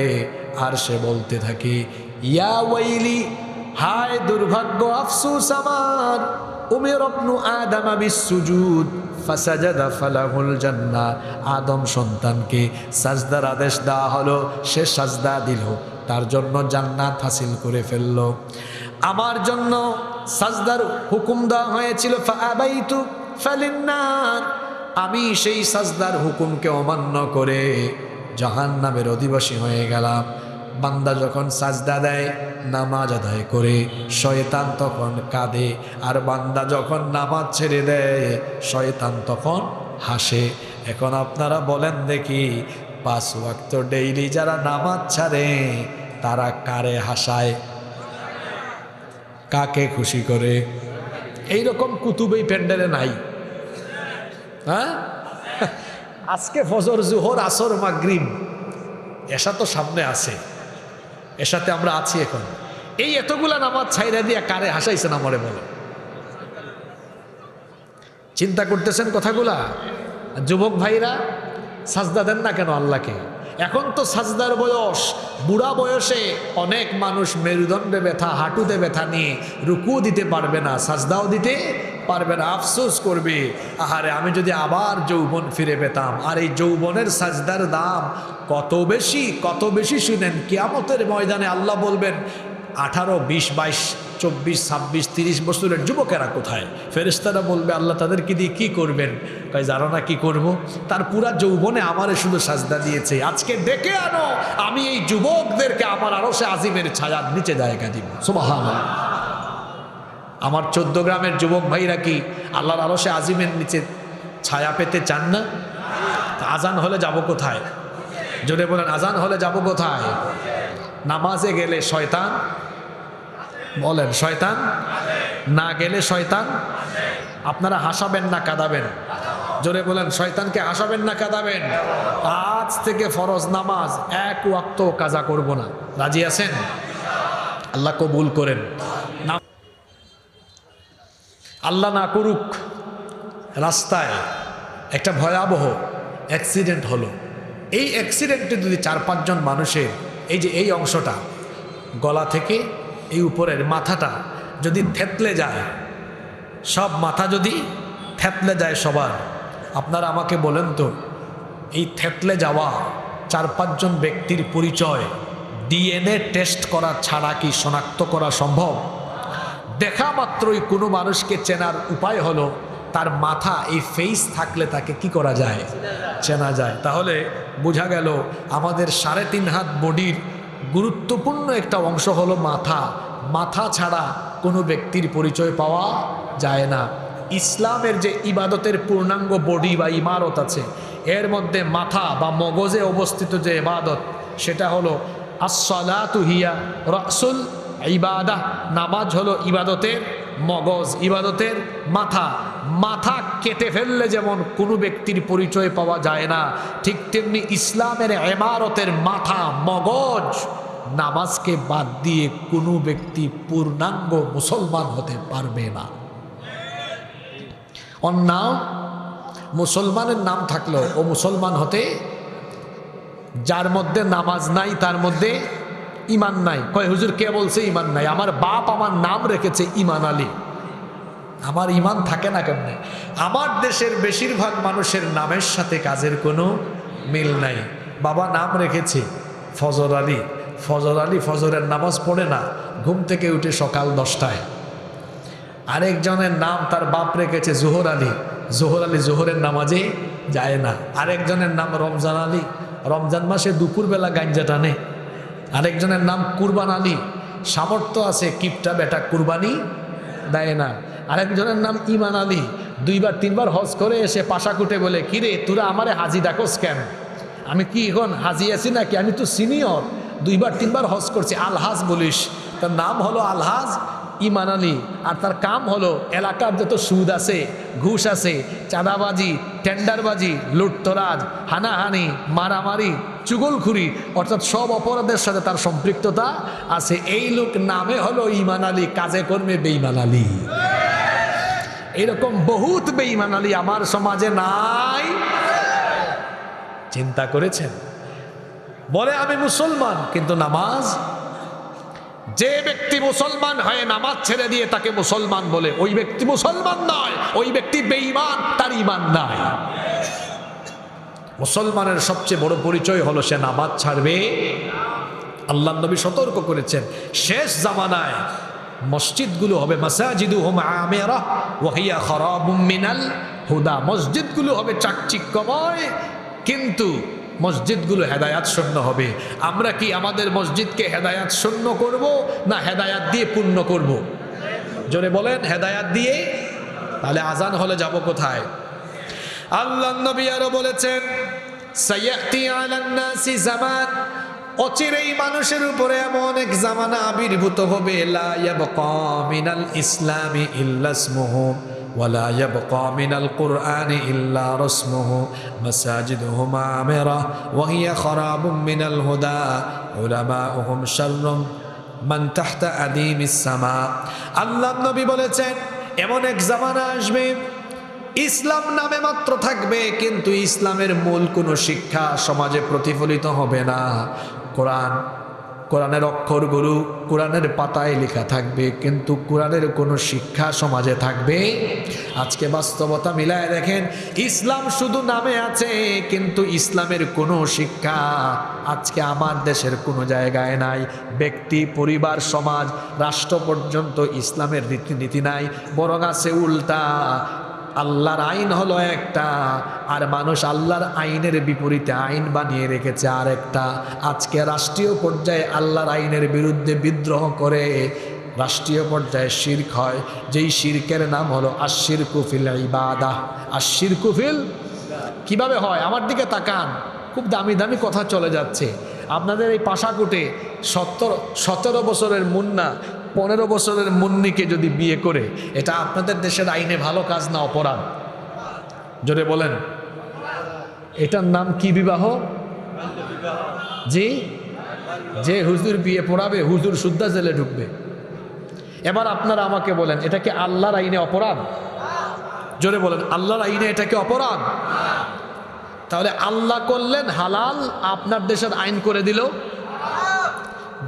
আর সে বলতে থাকে, ইয়া ওয়াইলি, হায় দুর্ভাগ্য, আফসোস আমার, উমির ইবনু আদম বিসসুজুদ ফাসাজাদা ফালাহুল জান্নাহ, আদম সন্তানকে সাজদার আদেশ দেওয়া হলো, সে সাজদা দিল, তার জন্য জান্নাত হাসিল করে ফেলল। আমার জন্য সাজদার হুকুম দেওয়া হয়েছিল, ফাআবাইতু ফালিন্নার, আমি সেই সাজদার হুকুমকে অমান্য করে জাহান্নামের অধিবাসী হয়ে গেলাম। বান্দা যখন সাজদা দেয়, নামাজ আদায় করে, শয়তান তখন কাঁদে, আর বান্দা যখন নামাজ ছেড়ে দেয়, শয়তান তখন হাসে। এখন আপনারা বলেন দেখি, 5 ওয়াক্ত ডেইলি যারা নামাজ ছাড়ে তারা কারে হাসায়, কাকে খুশি করে? এইরকম কুতুবেই প্যান্ডেলে নাই? হ্যাঁ, আজকে ফজর, জোহর, আসর, মাগরিব, এশা তো সামনে আছে, এশাতে আমরা আছি এখন। এই এতগুলা নামাজ ছাইরা দিয়া কারে হাসাইছেন আমারে বলো? চিন্তা করতেছেন কথাগুলা? যুবক ভাইরা সাজদা দেন না কেন আল্লাহকে? এখন তো সাজদার বয়স, বুড়া বয়সে অনেক মানুষ মেরুদণ্ডে ব্যথা, হাঁটুতে ব্যথা নিয়ে রুকু দিতে পারবে না, সাজদাও দিতে পারবে না, আফসোস করবে, আহারে আমি যদি আবার যৌবন ফিরে পেতাম। আর এই যৌবনের সাজদার দাম কত বেশি, কত বেশি শুনেন। কিয়ামতের ময়দানে আল্লাহ বলবেন, 18, 20, 22, 24, 26, 30 বছরের যুবকেরা কোথায়? ফেরেশতারা বলবে, আল্লাহ তাদেরকে দিয়ে কি করবেন? কয় জানো না কি করব? তার পুরা যৌবনে আমারে শুধু সাজদা দিয়েছে, আজকে ডেকে আনো, আমি এই যুবকদেরকে আমার আরশে আজিমের ছায়ার নিচে জায়গা দিব। সুবহানাল্লাহ। আমার 14 গ্রামের যুবক ভাইরা কি আল্লাহর আরশে আজিমের নিচে ছায়া পেতে চান না? আজান হলে যাব কোথায়? জোরে বলেন, আজান হলে যাব কোথায়? নামাজে গেলে শয়তান, বলেন শয়তান, না গেলে শয়তান। আপনারা হাসাবেন না কাঁদাবেন? জোরে বলেন, শয়তানকে হাসাবেন না কাঁদাবেন? আজ থেকে ফরজ নামাজ 1 ওয়াক্ত কাজা করব না, রাজি আছেন? আল্লাহ কবুল করেন। আল্লাহ না করুক রাস্তায় একটা ভয়াবহ অ্যাক্সিডেন্ট হলো। এই অ্যাক্সিডেন্টে যদি 4-5 জন মানুষের এই যে এই অংশটা, গলা থেকে এই উপরের মাথাটা যদি থেতলে যায়, সব মাথা যদি থেতলে যায় সবার, আপনারা আমাকে বলেন তো, এই থেতলে যাওয়া 4-5 জন ব্যক্তির পরিচয় ডিএনএ টেস্ট করা ছাড়া কি শনাক্ত করা সম্ভব? দেখা মাত্রই কোনো মানুষকে চেনার উপায় হলো তার মাথা, এই ফেস থাকলে তাকে কি করা যায়? চেনা যায়। তাহলে বোঝা গেল আমাদের 3.5 হাত বডির গুরুত্বপূর্ণ একটা অংশ হলো মাথা। মাথা ছাড়া কোনো ব্যক্তির পরিচয় পাওয়া যায় না। ইসলামের যে ইবাদতের পূর্ণাঙ্গ বডি বা ইমারত আছে, এর মধ্যে মাথা বা মগজে অবস্থিত যে ইবাদত, সেটা হলো আস-সালাতু হিয়া রাসুল ইবাদাহ। নামাজ হলো ইবাদতের মগজ, ইবাদতের মাথা। মাথা কেটে ফেললে যেমন কোনো ব্যক্তির পরিচয় পাওয়া যায় না, ঠিক তেমনি ইসলামের ইমারতের মাথা, মগজ, নামাজকে বাদ দিয়ে কোনো ব্যক্তি পূর্ণাঙ্গ মুসলমান হতে পারবে না। ওর নাম মুসলমানের নাম থাকলো ও মুসলমান হতে, যার মধ্যে নামাজ নাই তার মধ্যে ইমান নাই। কয় হুজুর কে বলছে ইমান নাই? আমার বাপ আমার নাম রেখেছে ইমান আলী, আমার ইমান থাকে না কেমনে? আমার দেশের বেশিরভাগ মানুষের নামের সাথে কাজের কোনো মিল নাই। বাবা নাম রেখেছে ফজর আলী, ফজর আলী ফজরের নামাজ পড়ে না, ঘুম থেকে উঠে সকাল 10টায়। আরেকজনের নাম তার বাপ রেখেছে জোহর আলী, জোহর আলী জোহরের নামাজে যায় না। আরেকজনের নাম রমজান আলী, রমজান মাসে দুপুরবেলা গাঞ্জা টানে। আরেকজনের নাম কুরবান আলী, সামর্থ্য আছে কিপটা বেটা কুরবানি দেয় না। আরেকজনের নাম ইমান আলী, 2-3 হজ করে এসে পাশা কুটে বলে, কিরে তোরা আমারে হাজি ডাকস কেন? আমি কি এখন হাজি আছি নাকি? আমি তো সিনিয়র, 2-3 হজ করছি, আলহাজ বলিস। তার নাম হলো আলহাজ ইমান আলী, আর তার কাম হলো এলাকার যত সুদ আছে, ঘুষ আছে, চাঁদাবাজি, টেন্ডারবাজি, লুটতরাজ, হানাহানি, মারামারি, চুগলখুরি, অর্থাৎ সব অপরাধের সাথে তার সম্পৃক্ততা আছে। এই লোক নামে হলো ইমান আলী, কাজে কর্মে বেঈমান আলী। এরকম বহুত বেঈমান আলী আমার সমাজে নাই? চিন্তা করেছেন? বলে আমি মুসলমান, কিন্তু নামাজ যে ব্যক্তি মুসলমান হয়ে নামাজ ছেড়ে দিয়ে তাকে মুসলমান বলে, ওই ব্যক্তি মুসলমান নয়, ওই ব্যক্তি বেঈমান, তার ঈমান নাই। মুসলমানের সবচেয়ে বড় পরিচয় হলো সে নামাজ ছাড়বে। আল্লাহ নবী সতর্ক করেছেন, শেষ জামানায় মসজিদগুলো হবে মাসাজিদুহুম আমিরা ওয়া হিয়া খারাবুম মিনাল হুদা, মসজিদগুলো হবে চাকচিক্যময় কিন্তু মসজিদগুলো হেদায়াত শূন্য হবে। আমরা কি আমাদের মসজিদকে হেদায়াত শূন্য করব না হেদায়াত দিয়ে পূর্ণ করব? জোরে বলেন, হেদায়াত দিয়ে। তাহলে আজান হলে যাব কোথায়? আল্লাহ নবী আরো বলেছেন, সায়াতি আলান নাসি জামান, অচিরেই মানুষের উপরে এমন এক জামানা আবির্ভূত হবে, লা ইয়াবকা মিনাল ইসলামি ইল্লা ইসমুহু ওয়ালা ইয়াবকা মিনাল কুরআনি ইল্লা রাসমুহু মাসাজিদুহুম আমিরা ওয়া হিয়া খারাবুম মিনাল হুদা উলামাউহুম শাররুম মান তাহতা আদিমিস সামা। আল্লাহ নবী বলেছেন, এমন এক জামানা আসবে ইসলাম নামে মাত্র থাকবে কিন্তু ইসলামের মূল কোনো শিক্ষা সমাজে প্রতিফলিত হবে না। কোরআনের অক্ষরগুলো কোরআনের পাতায় লেখা থাকবে কিন্তু কোরআনের কোনো শিক্ষা সমাজে থাকবে। আজকে বাস্তবতা মিলায় দেখেন, ইসলাম শুধু নামে আছে কিন্তু ইসলামের কোনো শিক্ষা আজকে আমার দেশের কোনো জায়গায় নাই। ব্যক্তি, পরিবার, সমাজ, রাষ্ট্র পর্যন্ত ইসলামের রীতিনীতি নাই, বরং আছে উল্টা। আল্লাহর আইন হলো একটা, আর মানুষ আল্লাহর আইনের বিপরীতে আইন বানিয়ে রেখেছে আরেকটা। আজকে রাষ্ট্রীয় পর্যায়ে আল্লাহর আইনের বিরুদ্ধে বিদ্রোহ করে রাষ্ট্রীয় পর্যায়ে শিরক হয়, যেই শিরকের নাম হলো আশশিরকু ফিল ইবাদাহ। আশশিরকু ফিল কিভাবে হয়? আমার দিকে তাকান, খুব দামি দামি কথা চলে যাচ্ছে। আপনাদের এই পাশাকুটে 17 বছরের মুন্না 15 বছরের মুন্নিকে যদি বিয়ে করে, এটা আপনাদের দেশের আইনে ভালো কাজ না অপরাধ? জোরে বলেন, এটার নাম কি বিবাহ? জি, যে হুজুর বিয়ে পড়াবে হুজুর শুদ্ধা জেলে ঢুকবে। এবার আপনারা আমাকে বলেন, এটা কি আল্লাহর আইনে অপরাধ? জোরে বলেন, আল্লাহর আইনে এটা কি অপরাধ? তাহলে আল্লাহ করলেন হালাল, আপনার দেশের আইন করে দিল।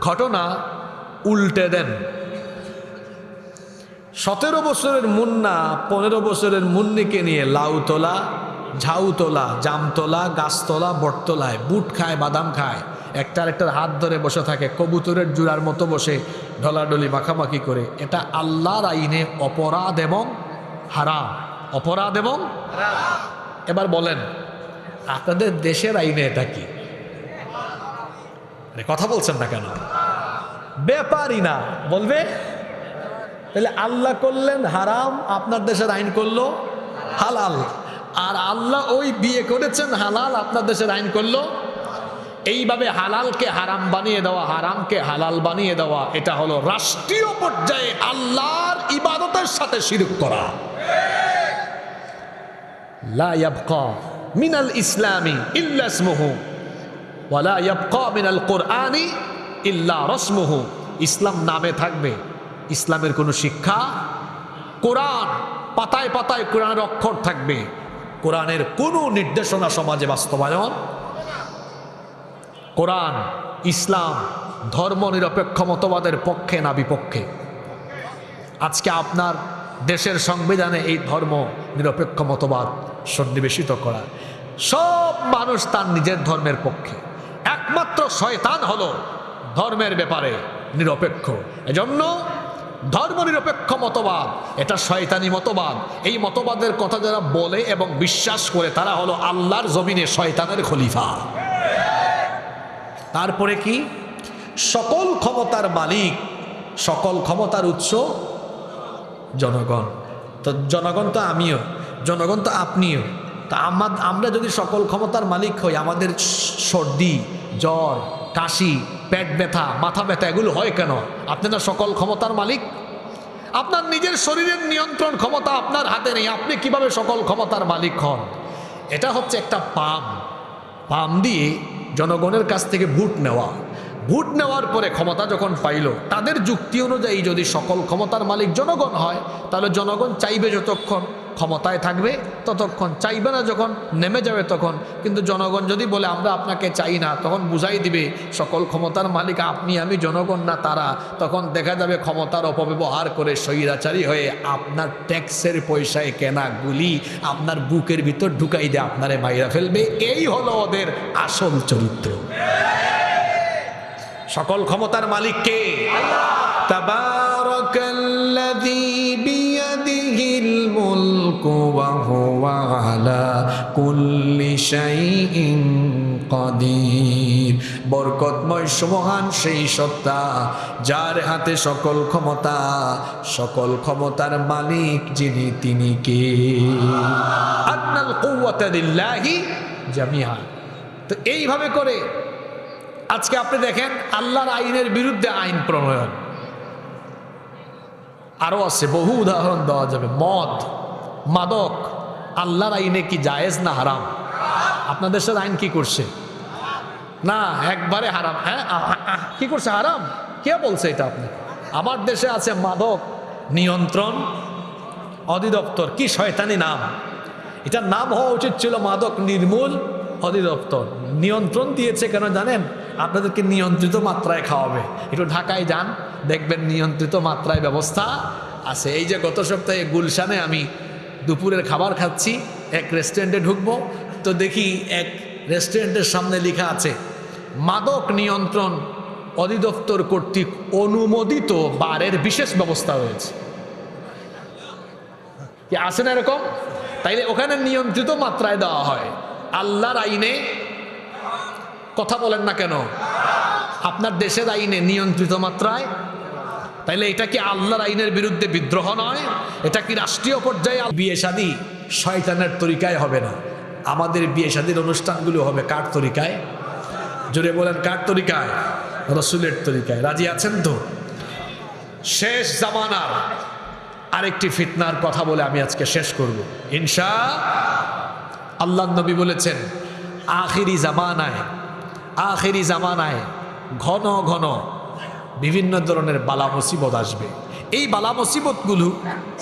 ঘটনা উল্টে দেন। 17 বছরের মুন্না 15 বছরের মুন্নিকে নিয়ে লাউতলা, ঝাউতলা, জামতলা, গাছতলা, বটতলায় বুট খায়, বাদাম খায়, একটার হাত ধরে বসে থাকে, কবুতরের জোড়ার মতো বসে ঢলাঢলি মাখামাখি করে। এটা আল্লাহর আইনে অপরাধ এবং হারাম। অপরাধ এবং এবার বলেন, আপনাদের দেশের আইনে এটা কি? কথা বলছেন না কেন? ব্যাপারই না বলবে। তাহলে আল্লাহ করলেন হারাম, আপনার দেশের আইন করলো হালাল। আর আল্লাহ ওই বিয়ে করেছেন হালাল, আপনার দেশের আইন করলো। এইভাবে হালালকে হারাম বানিয়ে দেওয়া, হারামকে হালাল বানিয়ে দেওয়া, এটা হলো রাষ্ট্রীয় পর্যায়ে আল্লাহর ইবাদতের সাথে শিরক করা। লা ইয়াবকা মিনাল ইসলামি ইল্লা ইসমুহু ওয়ালা ইয়াবকা মিনাল কুরআনি ইল্লা রাসমুহু। ইসলাম নামে থাকবে, ইসলামের কোনো শিক্ষা, কোরআন পাতায় পাতায় কোরআনের অক্ষর থাকবে, কোরআনের কোনো নির্দেশনা সমাজে বাস্তবায়ন। কোরআন, ইসলাম ধর্ম নিরপেক্ষ মতবাদের পক্ষে না বিপক্ষে? আজকে আপনার দেশের সংবিধানে এই ধর্ম নিরপেক্ষ মতবাদ সন্নিবেশিত করা। সব মানুষ তার নিজের ধর্মের পক্ষে, একমাত্র শয়তান হলো ধর্মের ব্যাপারে নিরপেক্ষ। এজন্য ধর্ম নিরপেক্ষ মতবাদ এটা শয়তানি মতবাদ। এই মতবাদের কথা যারা বলে এবং বিশ্বাস করে তারা হলো আল্লাহর জমিনে শয়তানের খলিফা। তারপরে কি? সকল ক্ষমতার মালিক, সকল ক্ষমতার উৎস জনগণ। তো জনগণ তো আমিও, জনগণ তো আপনিও। তা আমরা যদি সকল ক্ষমতার মালিক হই, আমাদের সর্দি, জ্বর, কাশি, পেট ব্যথা, মাথা ব্যথা এগুলো হয় কেন? আপনি না সকল ক্ষমতার মালিক। আপনার নিজের শরীরের নিয়ন্ত্রণ ক্ষমতা আপনার হাতে নেই, আপনি কিভাবে সকল ক্ষমতার মালিক হন? এটা হচ্ছে একটা পাম দিয়ে জনগণের কাছ থেকে ভোট নেওয়া। ভোট নেওয়ার পরে ক্ষমতা যখন পাইল, তাদের যুক্তি অনুযায়ী যদি সকল ক্ষমতার মালিক জনগণ হয়, তাহলে জনগণ চাইবে যতক্ষণ ক্ষমতায় থাকবে ততক্ষণ, চাইবে না যখন নেমে যাবে তখন। কিন্তু জনগণ যদি বলে আমরা আপনাকে চাই না, তখন বুঝাই দিবে সকল ক্ষমতার মালিক আপনি, আমি জনগণ না তারা। তখন দেখা যাবে ক্ষমতার অপব্যবহার করে স্বৈরাচারী হয়ে আপনার ট্যাক্সের পয়সায় কেনা গুলি আপনার বুকের ভিতর ঢুকাই দিয়ে আপনারে মাইরা ফেলবে। এই হলো ওদের আসল চরিত্র। সকল ক্ষমতার মালিক কে? তাবারাকাল্লাযী বিয়াদিহিল মুলকু ওয়া হুয়া আলা কুল্লি শাইইন কাদির। বরকতময় সুমহান সেই সত্তা যার হাতে সকল ক্ষমতা, সকল ক্ষমতার মালিক যিনি, তিনি কে? আন্নাল কুওয়াতা লিল্লাহি জামিআ। তো এইভাবে করে আজকে আপনি দেখেন আল্লাহর আইনের বিরুদ্ধে আইন প্রণয়ন। আরো আছে, বহু উদাহরণ দেওয়া যাবে। মদ, মাদক আল্লাহর আইনে কি জায়েজ না হারাম? আপনাদের দেশের আইন কি করছে? না, একবারে হারাম। হ্যাঁ, কি করছে? হারাম। কে বলছে এটা? আপনি? আমার দেশে আছে মাদক নিয়ন্ত্রণ অধিদপ্তর। কি শয়তানি নাম! এটার নাম হওয়া উচিত ছিল মাদক নির্মূল অধিদপ্তর। নিয়ন্ত্রণ দিয়েছে কেন জানেন? আপনাদেরকে নিয়ন্ত্রিত মাত্রায় খাওয়াবে। একটু ঢাকায় যান, দেখবেন নিয়ন্ত্রিত মাত্রায় ব্যবস্থা আছে। এই যে গত সপ্তাহে গুলশানে আমি দুপুরের খাবার খাচ্ছি, এক রেস্টুরেন্টে ঢুকবো, তো দেখি এক রেস্টুরেন্টের সামনে লেখা আছে মাদক নিয়ন্ত্রণ অধিদপ্তর কর্তৃক অনুমোদিত বারের বিশেষ ব্যবস্থা রয়েছে। কি আছে না এরকম? তাইলে ওখানে নিয়ন্ত্রিত মাত্রায় দেওয়া হয়। আল্লাহর আইনে কথা বলেন না কেন? আপনার দেশের আইনে নিয়ন্ত্রিত মাত্রায়। তাইলে এটা কি আল্লাহর আইনের বিরুদ্ধে বিদ্রোহ নয়? এটা কি রাষ্ট্রীয় পর্যায়ে? বিয়ে শাদী শয়তানের তরিকায় হবে না। আমাদের বিয়ে শাদীর অনুষ্ঠানগুলো হবে কার তরিকায়? জোরে বলেন, কার তরিকায়? রসুলের তরিকায়। রাজি আছেন তো? শেষ জামানার আরেকটি ফিতনার কথা বলে আমি আজকে শেষ করব ইনশাআল্লাহ। আল্লাহ নবী বলেছেন আখিরি জামানায় ঘন ঘন বিভিন্ন ধরনের বালা মুসিবত আসবে। এই বালা মুসিবতগুলো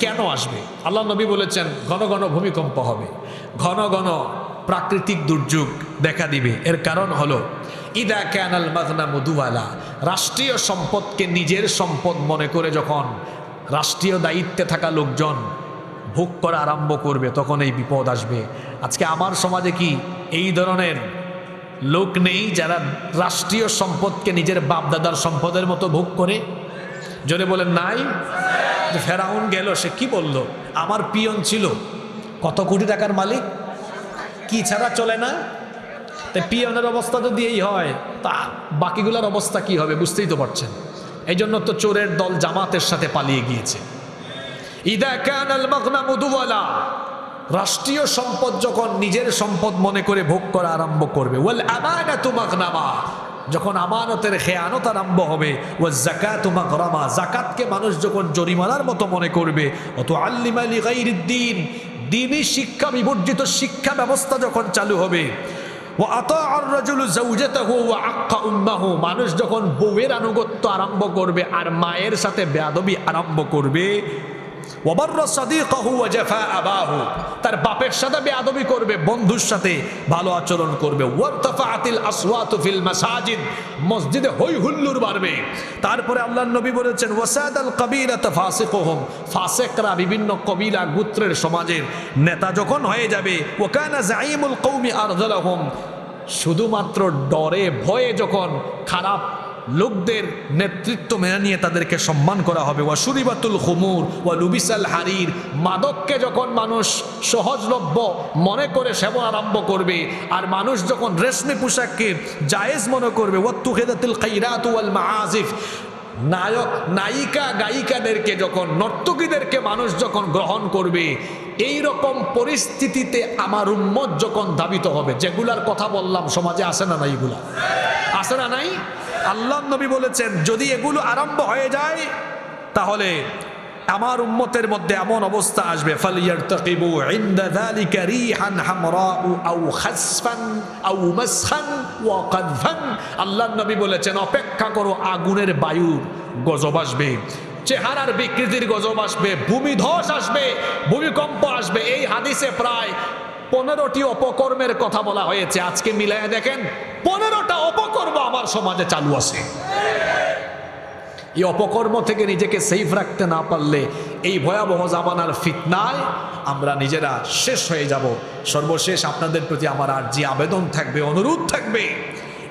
কেন আসবে? আল্লাহ নবী বলেছেন ঘন ঘন ভূমিকম্প হবে, ঘন ঘন প্রাকৃতিক দুর্যোগ দেখা দিবে। এর কারণ হলো ইদা কানাল মাগনামু দুওয়ালা, রাষ্ট্রীয় সম্পদকে নিজের সম্পদ মনে করে যখন রাষ্ট্রীয় দায়িত্বে থাকা লোকজন ভোগ করা আরম্ভ করবে, তখন এই বিপদ আসবে। আজকে আমার সমাজে কি এই ধরনের লোক নেই যারা রাষ্ট্রীয় সম্পদকে নিজের বাপদাদার সম্পদের মতো ভোগ করে? জোরে বলেন নাই? যে ফেরাউন গেল, সে কি বলল? আমার পিয়ন ছিল কত কোটি টাকার মালিক, কি ছাড়া চলে না। তাই পিয়নের অবস্থা যদি এই হয়, তা বাকিগুলোর অবস্থা কি হবে বুঝতেই তো পারছেন। এই জন্য তো চোরের দল জামাতের সাথে পালিয়ে গিয়েছে। ইদা কানাল মাগনামু দুওয়ালা, রাষ্ট্রীয় সম্পদ যখন নিজের সম্পদ মনে করে ভোগ করা আরম্ভ করবে। ওয়াল আমানাতু মাগনামা, যখন আমানতের খেয়ানত আরম্ভ হবে। ওয়াজ যাকাতু মাগরামা, যাকাতকে মানুষ যখন জরিমানার মতো মনে করবে। অত আল্লিমা লিগাইরিদ্দিন, দ্বীনি শিক্ষা বিবর্জিত শিক্ষা ব্যবস্থা যখন চালু হবে। ওয়া আতাআর রাজুলু যাওজাতাহু ওয়া আক্কা উম্মাহু, মানুষ যখন বউয়ের আনুগত্য আরম্ভ করবে আর মায়ের সাথে বেয়াদবি আরম্ভ করবে। ওয়াবাররা সাদিকাহু ওয়া জাফা আবাহু, তার বাপের সাথে বেয়াদবি করবে, বন্ধুর সাথে ভালো আচরণ করবে। ওয়ারতাফাআতিল আসওয়াতু ফিল মাসাজিদ, মসজিদে হই হুল্লোড় বাড়বে। তারপরে আল্লাহর নবী বলেছেন ওয়াসাদাল কাবিলাতা ফাসিকুহুম, ফাসিকরা বিভিন্ন কবিলা গোত্রের সমাজের নেতা যখন হয়ে যাবে। ওয়া কানা যাঈমুল কওমি আরযালাহুম, শুধুমাত্র ডরে ভয়ে যখন খারাপ লোকদের নেতৃত্ব মেনে নিয়ে তাদেরকে সম্মান করা হবে। ওয়া শুরিবাতুল খুমুর ওয়া লুবিসাল হারির, মাদককে যখন মানুষ সহজলভ্য মনে করে সেবন আরম্ভ করবে, আর মানুষ যখন রেশমি পোশাককে জায়েজ মনে করবে। ওয়াত্তুখিদাতিল খাইরাতু ওয়াল মাআজিফ, নায়ক নায়িকা গায়িকাদেরকে যখন, নর্তকীদেরকে মানুষ যখন গ্রহণ করবে, এই রকম পরিস্থিতিতে আমার উম্মত যখন ধাবিত হবে। যেগুলার কথা বললাম সমাজে আসে না নাই? এগুলা আসে না নাই? আল্লাহ নবী বলেছেন যদি এগুলো আরম্ভ হয়ে যায় তাহলে আমার উম্মতের মধ্যে এমন অবস্থা আসবে। ফালিয়ারতাকিবু ইনদা যালিকা রিহান হামরাউ আও খাসফান আও মাসখান ওয়া কাযফান, আল্লাহ নবী বলেছেন অপেক্ষা করো, আগুনের বায়ুর গজব আসবে, চেহারার বিকৃতির গজব আসবে, ভূমিধস আসবে, ভূমিকম্প আসবে। এই হাদিসে প্রায় 15টি অপকর্মের কথা বলা হয়েছে। আজকে মিলাইয়া দেখেন 15টা অপকর্ম আমার সমাজে চালু আছে। এই অপকর্ম থেকে নিজেকে সেফ রাখতে না পারলে এই ভয়াবহ জামানার ফিতনায় আমরা নিজেরা শেষ হয়ে যাব। সর্বশেষ আপনাদের প্রতি আমার আরজি আবেদন থাকবে, অনুরোধ থাকবে,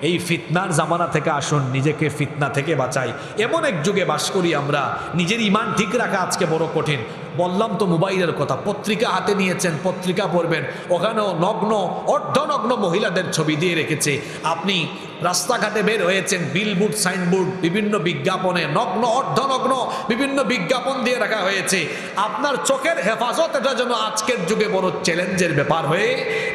এই ফিতনার জামানা থেকে আসুন, নিজেকে ফিতনা থেকে বাঁচাই। এমন এক যুগে বাস করি আমরা, নিজের ইমান ঠিক রাখা আজকে বড় কঠিন। বললাম তো মোবাইলের কথা, পত্রিকা হাতে নিয়েছেন, পত্রিকা পড়বেন, ওখানেও নগ্ন অর্ধনগ্ন মহিলাদের ছবি দিয়ে রেখেছে। আপনি রাস্তাঘাটে বের হয়েছেন, বিলবোর্ড সাইনবোর্ড বিভিন্ন বিজ্ঞাপনে নগ্ন অর্ধনগ্ন বিভিন্ন বিজ্ঞাপন দিয়ে রাখা হয়েছে। আপনার চোখের হেফাজত এটা যেন আজকের যুগে বড় চ্যালেঞ্জের ব্যাপার হয়ে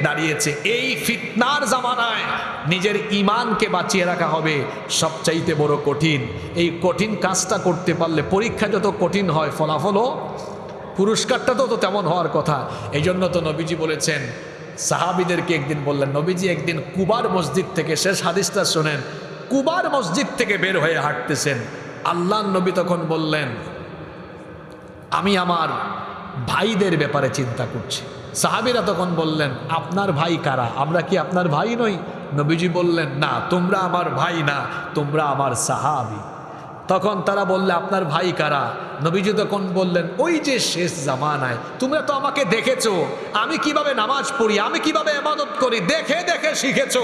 দাঁড়িয়েছে। এই ফিতনার জামানায় নিজের ইমানকে বাঁচিয়ে রাখা হবে সবচাইতে বড় কঠিন। এই কঠিন কাজটা করতে পারলে পরীক্ষা যত কঠিন হয়, ফলাফলও পুরস্কারটা তো তেমন হওয়ার কথা। এই জন্য তো নবীজি বলেছেন, সাহাবিদেরকে একদিন বললেন, নবীজি একদিন কুবার মসজিদ থেকে, শেষ হাদিসটা শোনেন, কুবার মসজিদ থেকে বের হয়ে হাঁটতেছেন। আল্লাহর নবী তখন বললেন, আমি আমার ভাইদের ব্যাপারে চিন্তা করছি। সাহাবীরা তখন বললেন, আপনার ভাই কারা? আমরা কি আপনার ভাই নই? নবীজি বললেন, না, তোমরা আমার ভাই না, তোমরা আমার সাহাবী। তখন তারা বললে, আপনার ভাই কারা? নবীজি তখন বললেন, ওই যে শেষ জামানায় তোমরা তো আমাকে দেখেছো, আমি কিভাবে নামাজ পড়ি, আমি কিভাবে ইবাদত করি, দেখে দেখে শিখেছো।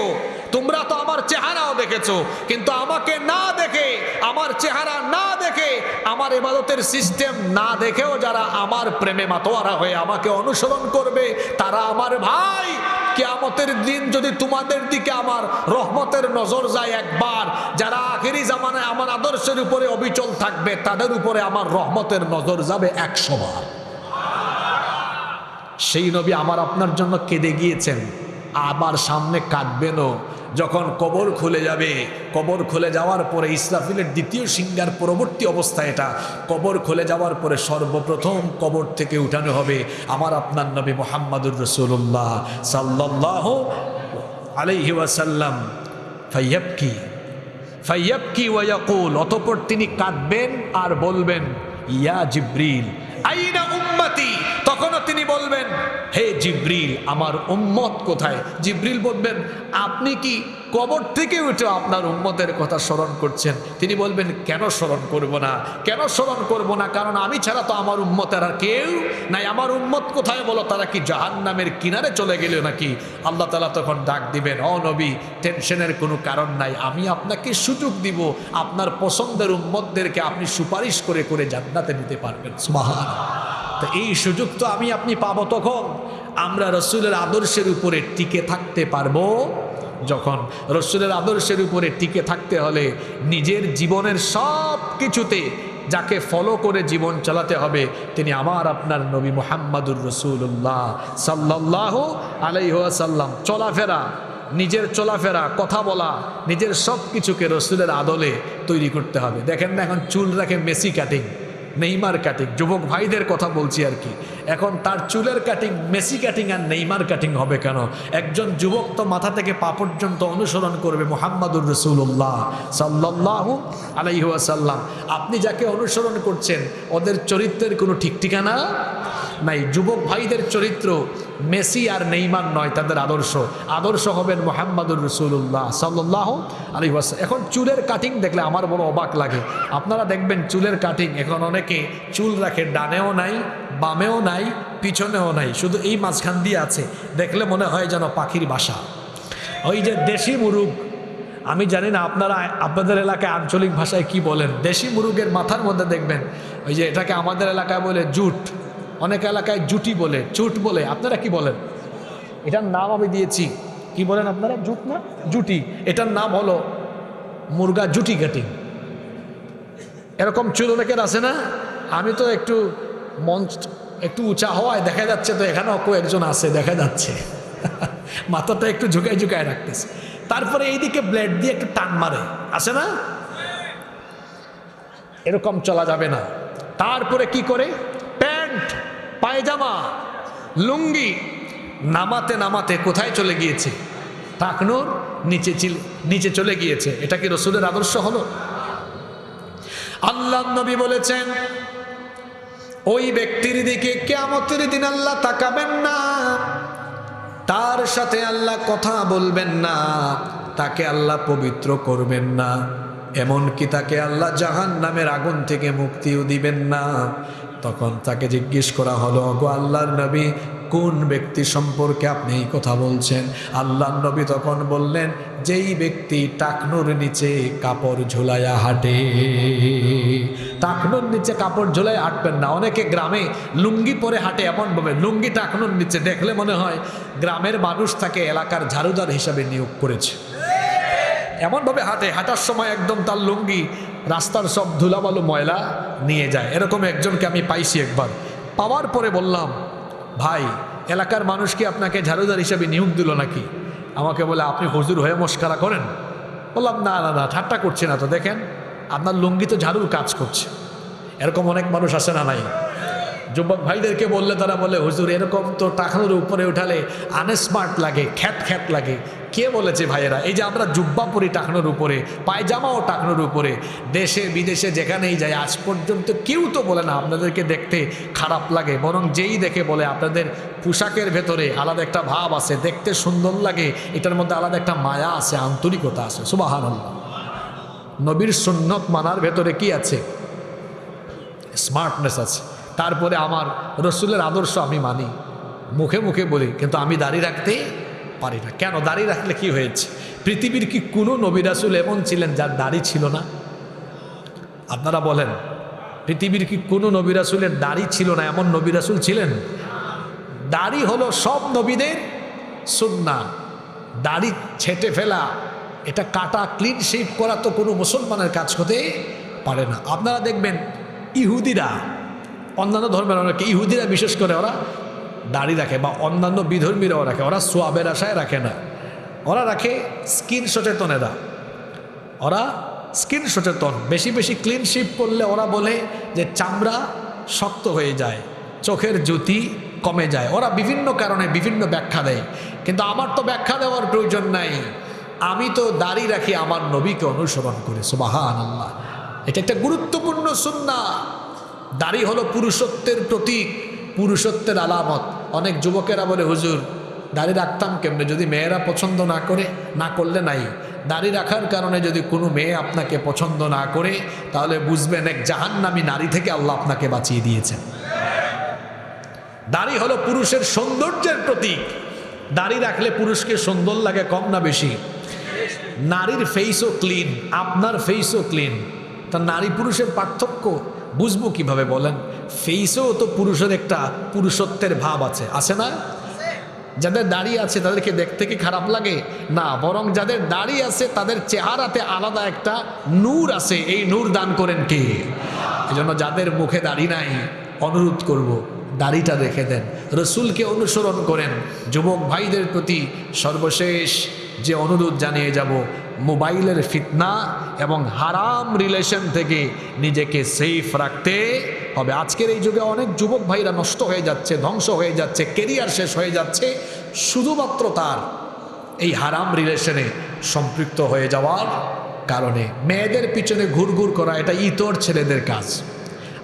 তোমরা তো আমার চেহারাও দেখেছো, কিন্তু আমাকে না দেখে, আমার চেহারা না দেখে, আমার ইবাদতের সিস্টেম না দেখেও যারা আমার প্রেমে মাতোয়ারা হয়ে আমাকে অনুসরণ করবে, তারা আমার ভাই। কিয়ামতের দিন যদি তোমাদের দিকে আমার রহমতের নজর যায় একবার, যারা আখেরি জামানায় আমার আদর্শের উপরে অবিচল থাকবে, তাদের উপরে আমার রহমতের নজর যাবে 100 বার। সেই নবী আমার আপনার জন্য কেঁদে গিয়েছেন, আবার সামনে কাঁদবেনও। যখন কবর খুলে যাবে, কবর খুলে যাওয়ার পরে ইসরাফিলের দ্বিতীয় সিংহার পরবর্তী অবস্থা এটা, কবর খুলে যাওয়ার পরে সর্বপ্রথম কবর থেকে উঠানো হবে আমার আপনার নবী মুহাম্মাদুর রাসূলুল্লাহ সাল্লাল্লাহু আলাইহি ওয়াসাল্লাম। ফাইয়াবকি ওয়া ইয়াকুল, অতঃপর তিনি কাঁদবেন আর বলবেন, ইয়া জিবরিল আইনা উম্মতি। তখনও তিনি বলবেন, হে জিবরিল, আমার উম্মত কোথায়? জিবরিল বলবেন, আপনি কি কবর থেকে উঠে আপনার উম্মতের কথা স্মরণ করছেন? তিনি বলবেন, কেন স্মরণ করব না, কেন স্মরণ করব না, কারণ আমি ছাড়া তো আমার উম্মতের আর কেউ নাই। আমার উম্মত কোথায় বলো? তারা কি জাহান্নামের কিনারে চলে গেল নাকি? আল্লাহ তাআলা তখন ডাক দিবেন, ও নবী, টেনশনের কোনো কারণ নাই, আমি আপনাকে সুযোগ দিব, আপনার পছন্দের উম্মতদেরকে আপনি সুপারিশ করে করে জান্নাতে নিতে পারবেন। সুবহানাল্লাহ। তো এই সুযোগ তো আমি আপনি পাবো তখন আমরা রসুলের আদর্শের উপরে টিকে থাকতে পারবো। যখন রসুলের আদর্শের উপরে টিকে থাকতে হলে নিজের জীবনের সব কিছুতে যাকে ফলো করে জীবন চালাতে হবে তিনি আমার আপনার নবী মুহাম্মাদুর রাসূলুল্লাহ সাল্লাল্লাহু আলাইহি ওয়াসাল্লাম। চলাফেরা, নিজের চলাফেরা, কথা বলা, নিজের সব কিছুকে রসুলের আদলে তৈরি করতে হবে। দেখেন না, এখন চুল রাখে মেসি কাটিং, নেইমার কাটিং। যুবক ভাইদের কথা বলছি আর কি, এখন তার চুলের কাটিং মেসি কাটিং আর নেইমার কাটিং হবে কেন? একজন যুবক তো মাথা থেকে পা পর্যন্ত অনুসরণ করবে মুহাম্মাদুর রাসূলুল্লাহ সাল্লাল্লাহু আলাইহি ওয়াসাল্লাম। আপনি যাকে অনুসরণ করছেন ওদের চরিত্রের কোনো ঠিক ঠিকানা নাই। যুবক ভাইদের চরিত্র মেসি আর নেইমার নয়, তাদের আদর্শ, আদর্শ হবেন মুহাম্মাদুর রাসূলুল্লাহ সাল্লাল্লাহু আলাইহি ওয়াসাল্লাম। এখন চুলের কাটিং দেখলে আমার বড় অবাক লাগে। আপনারা দেখবেন চুলের কাটিং, এখন অনেকে চুল রাখে ডানেও নাই, বামেও নাই, পিছনেও নাই, শুধু এই মাঝখান দিয়ে আছে। দেখলে মনে হয় যেন পাখির বাসা। ওই যে দেশি মুরুগ, আমি জানি না আপনারা আপনাদের এলাকায় আঞ্চলিক ভাষায় কি বলেন। দেশি মুরুগের মাথার মধ্যে দেখবেন ওই যে, এটাকে আমাদের এলাকায় বলে জুট, অনেক এলাকায় জুটি বলে, চুট বলে। আপনারা কি বলেন? এটার নাম আমি দিয়েছি, কি বলেন আপনারা? জুট না জুটি? এটার নাম হলো মুরগা জুটি কাটিং। এরকম চুল অনেকের আছে না? আমি তো একটু মঞ্চ একটু উঁচা হওয়ায় দেখা যাচ্ছে, তো এখানেও একজন আছে দেখা যাচ্ছে, মাথাটা একটু ঝুঁকায় ঝুঁকায় রাখতেছে, তারপরে এইদিকে ব্লেড দিয়ে একটু টান মারে, আছে না? এরকম চলা যাবে না। তারপরে কি করে? প্যান্ট, পায়জামা, লুঙ্গি, নামাতে নামাতে কোথায় চলে গিয়েছে? টাকনোর নিচে চলে গিয়েছে। এটা কি রসুলের আদর্শ হলো? আল্লাহ নবী বলেছেন ওই ব্যক্তির দিকে কিয়ামতের দিন আল্লাহ তাকাবেন না, তার সাথে আল্লাহ কথা বলবেন না, তাকে আল্লাহ পবিত্র করবেন না, এমনকি তাকে আল্লাহ জাহান্নামের আগুন থেকে মুক্তিও দিবেন না। তখন তাকে জিজ্ঞেস করা হলো, গো আল্লাহর নবী, কোন ব্যক্তি সম্পর্কে আপনি এই কথা বলছেন? আল্লাহর নবী তখন বললেন, যেই ব্যক্তি টাকনুর নিচে কাপড় ঝুলাইয়া হাঁটে। টাকনুর নিচে কাপড় ঝুলাইয়া হাঁটবেন না। অনেকে গ্রামে লুঙ্গি পরে হাঁটে, এমনভাবে লুঙ্গি টাকনুর নিচে, দেখলে মনে হয় গ্রামের মানুষ তাকে এলাকার ঝাড়ুদার হিসাবে নিয়োগ করেছে। এমনভাবে হাঁটে, হাঁটার সময় একদম তার লুঙ্গি রাস্তার সব ধুলাবালু ময়লা নিয়ে যায়। এরকম একজনকে আমি পাইছি একবার। পাওয়ার পরে বললাম, ভাই, এলাকার মানুষ কি আপনাকে ঝাড়ুদার হিসাবে নিয়োগ দিল নাকি? আমাকে বলে, আপনি হুজুর হয়ে মস্কারা করেন? বললাম, না না না, ঠাট্টা করছি না তো, দেখেন আপনার লুঙ্গি তো ঝাড়ুর কাজ করছে। এরকম অনেক মানুষ আসে না নাই? যুবক ভাইদেরকে বললে তারা বলে, হুজুর এরকম তো টাকনুর উপরে উঠালে আনস্মার্ট লাগে, খ্যাত খ্যাত লাগে। কে বলেছে ভাইয়েরা? এই যে আমরা জুব্বা পরি টাকনুর উপরে, পায়জামাও টাকনুর উপরে, দেশে বিদেশে যেখানেই যাই, আজ পর্যন্ত কেউ তো বলে না আপনাদেরকে দেখতে খারাপ লাগে, বরং যেই দেখে বলে আপনাদের পোশাকের ভেতরে আলাদা একটা ভাব আছে, দেখতে সুন্দর লাগে, এটার মধ্যে আলাদা একটা মায়া আছে, আন্তরিকতা আছে। সুবহানাল্লাহ। নবীর সুন্নত মানার ভেতরে কি আছে? স্মার্টনেস আছে। তারপরে আমার রসুলের আদর্শ আমি মানি, মুখে মুখে বলি, কিন্তু আমি দাড়ি রাখতে পারি না। কেন? দাড়ি রাখলে কি হয়েছে? পৃথিবীর কি কোনো নবী রাসূল এমন ছিলেন যার দাড়ি ছিল না? আপনারা বলেন, পৃথিবীর কি কোনো নবী রাসূলের দাড়ি ছিল না এমন নবী রাসূল ছিলেন? দাড়ি হলো সব নবীদের সুন্নাহ। দাড়ি ছেঁটে ফেলা, এটা কাটা, ক্লিন শেভ করা তো কোনো মুসলমানের কাজ হতে পারে না। আপনারা দেখবেন ইহুদিরা, অন্যান্য ধর্মের অনেকে, ইহুদিরা বিশেষ করে ওরা দাড়ি রাখে, বা অন্যান্য বিধর্মীরাও রাখে। ওরা সোয়াবের আশায় রাখে না, ওরা রাখে স্কিন সচেতনেরা। ওরা স্কিন সচেতন, বেশি বেশি ক্লিন শেভ করলে ওরা বলে যে চামড়া শক্ত হয়ে যায়, চোখের জ্যোতি কমে যায়। ওরা বিভিন্ন কারণে বিভিন্ন ব্যাখ্যা দেয়, কিন্তু আমার তো ব্যাখ্যা দেওয়ার প্রয়োজন নাই। আমি তো দাড়ি রাখি আমার নবীকে অনুসরণ করে। সুবহানাল্লাহ। এটা একটা গুরুত্বপূর্ণ সুন্নাহ। দাড়ি হলো পুরুষত্বের প্রতীক, পুরুষত্বের আলামত। অনেক যুবকেরা বলে, হুজুর দাড়ি রাখতাম কেমনে? যদি মেয়েরা পছন্দ না করে, না করলে নাই। দাড়ি রাখার কারণে যদি কোনো মেয়ে আপনাকে পছন্দ না করে, তাহলে বুঝবেন এক জাহান্নামী নারী থেকে আল্লাহ আপনাকে বাঁচিয়ে দিয়েছেন। দাড়ি হলো পুরুষের সৌন্দর্যের প্রতীক। দাড়ি রাখলে পুরুষকে সুন্দর লাগে, কম না বেশি? নারীর ফেসও ক্লিন, আপনার ফেসও ক্লিন। তা নারী পুরুষের পার্থক্য বুঝবো কিভাবে বলেন? ফেসেও তো পুরুষের একটা পুরুষত্বের ভাব আছে, আছে না? যাদের দাড়ি আছে তাদেরকে দেখতে কি খারাপ লাগে? না, বরং যাদের দাড়ি আছে তাদের চেহারাতে আলাদা একটা নূর আছে। এই নূর দান করেন কে? এজন্য যাদের মুখে দাড়ি নাই, অনুরোধ করব, দাড়িটা রেখে দেন, রসুলকে অনুসরণ করেন। যুবক ভাইদের প্রতি সর্বশেষ যে অনুরোধ জানিয়ে যাব, মোবাইলের ফিতনা এবং হারাম রিলেশন থেকে নিজেকে সেফ রাখতে হবে। আজকের এই যুগে অনেক যুবক ভাইরা নষ্ট হয়ে যাচ্ছে, ধ্বংস হয়ে যাচ্ছে, কেরিয়ার শেষ হয়ে যাচ্ছে, শুধুমাত্র তার এই হারাম রিলেশনে সম্পৃক্ত হয়ে যাওয়ার কারণে। মেয়েদের পিছনে ঘুরঘুর করা এটা ইতর ছেলেদের কাজ।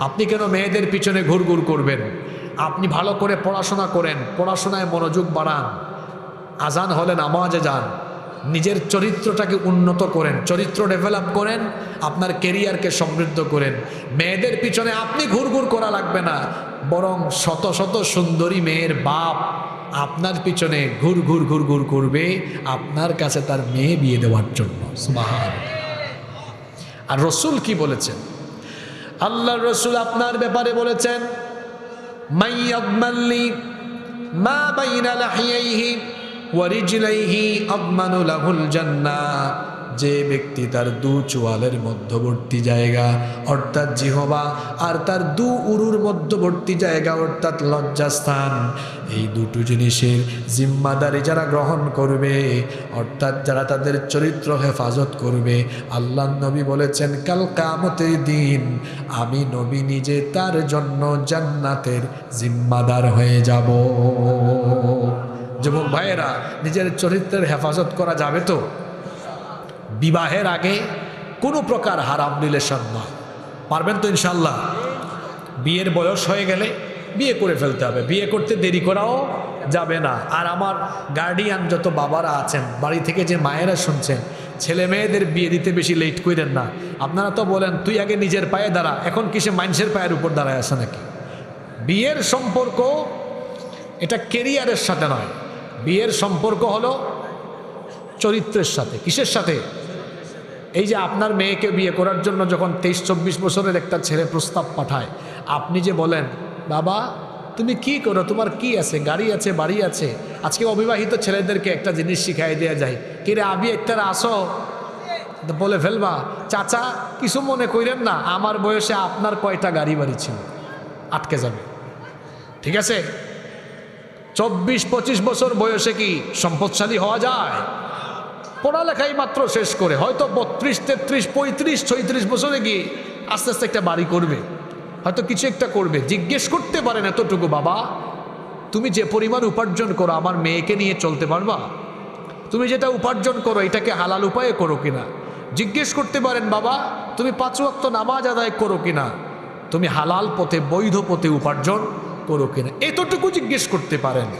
আপনি কেন মেয়েদের পিছনে ঘুরঘুর করবেন? আপনি ভালো করে পড়াশোনা করেন, পড়াশোনায় মনোযোগ বাড়ান, আজান হলে নামাজে যান, নিজের চরিত্রটাকে উন্নত করেন, চরিত্র ডেভেলপ করেন, আপনার কেরিয়ারকে সমৃদ্ধ করেন। মেয়েদের পিছনে আপনি ঘুরঘুর করা লাগবে না, বরং শত শত সুন্দরী মেয়ের বাপ আপনার পিছনে ঘুর ঘুর ঘুর ঘুর করবে আপনার কাছে তার মেয়ে বিয়ে দেওয়ার জন্য। সুবহানাল্লাহ। আর রসুল কি বলেছেন? আল্লাহর রসুল আপনার ব্যাপারে বলেছেন, মাইয়াদমাল্লি মা বাইনা লাহিয়াইহি ওয়া রিজলাইহি আদমানু লাহুল জান্নাহ। যে ব্যক্তি তার দু চোয়ালের মধ্যবর্তী জায়গা অর্থাৎ জিহবা আর তার দু উরুর মধ্যবর্তী জায়গা অর্থাৎ লজ্জাস্থান, এই দুটো জিনিসের জিম্মাদারি যারা গ্রহণ করবে, অর্থাৎ যারা তাদের চরিত্র হেফাজত করবে, আল্লাহ নবী বলেছেন কাল কিয়ামতের দিন আমি নবী নিজে তার জন্য জান্নাতের জিম্মাদার হয়ে যাব। যুবক ভাইয়েরা, নিজের চরিত্রের হেফাজত করা যাবে তো? বিবাহের আগে কোনো প্রকার হারাম রিলেশন নয়, পারবেন তো ইনশাল্লাহ? বিয়ের বয়স হয়ে গেলে বিয়ে করে ফেলতে হবে, বিয়ে করতে দেরি করাও যাবে না। আর আমার গার্ডিয়ান যত বাবারা আছেন, বাড়ি থেকে যে মায়েরা শুনছেন, ছেলে মেয়েদের বিয়ে দিতে বেশি লেট করেন না। আপনারা তো বলেন তুই আগে নিজের পায়ে দাঁড়া, এখন কিসে মানুষের পায়ের উপর দাঁড়ায় আছে নাকি? বিয়ের সম্পর্ক এটা কেরিয়ারের সাথে নয়, বিয়ের সম্পর্ক হলো চরিত্রের সাথে। কিসের সাথে? এই যে আপনার মেয়েকে বিয়ে করার জন্য যখন 23-24 বছরের একটা ছেলে প্রস্তাব পাঠায়, আপনি যে বলেন বাবা তুমি কি করো, তোমার কি আছে, গাড়ি আছে, বাড়ি আছে। আজকে অবিবাহিত ছেলেদেরকে একটা জিনিস শিখাই দেওয়া যায়, কিরে আবি একটা আসো, বলে ফেলবা চাচা কিছু মনে করেন না, আমার বয়সে আপনার কয়টা গাড়ি বাড়ি ছিল, আটকে যাবে। ঠিক আছে? 24-25 বছর বয়সে কি সম্পদশালী হওয়া যায়? পড়ালেখাই মাত্র শেষ করে হয়তো 32, 33, 35, 36 বছরে গিয়ে আস্তে আস্তে একটা বাড়ি করবে, হয়তো কিছু একটা করবে। জিজ্ঞেস করতে পারেন এতটুকু, বাবা তুমি যে পরিমাণ উপার্জন করো আমার মেয়েকে নিয়ে চলতে পারবা? তুমি যেটা উপার্জন করো এটাকে হালাল উপায়ে করো কিনা? জিজ্ঞেস করতে পারেন বাবা তুমি 5 ওয়াক্ত নামাজ আদায় করো কিনা, তুমি হালাল পথে বৈধ পথে উপার্জন করো কিনা, এতটুকু জিজ্ঞেস করতে পারেন।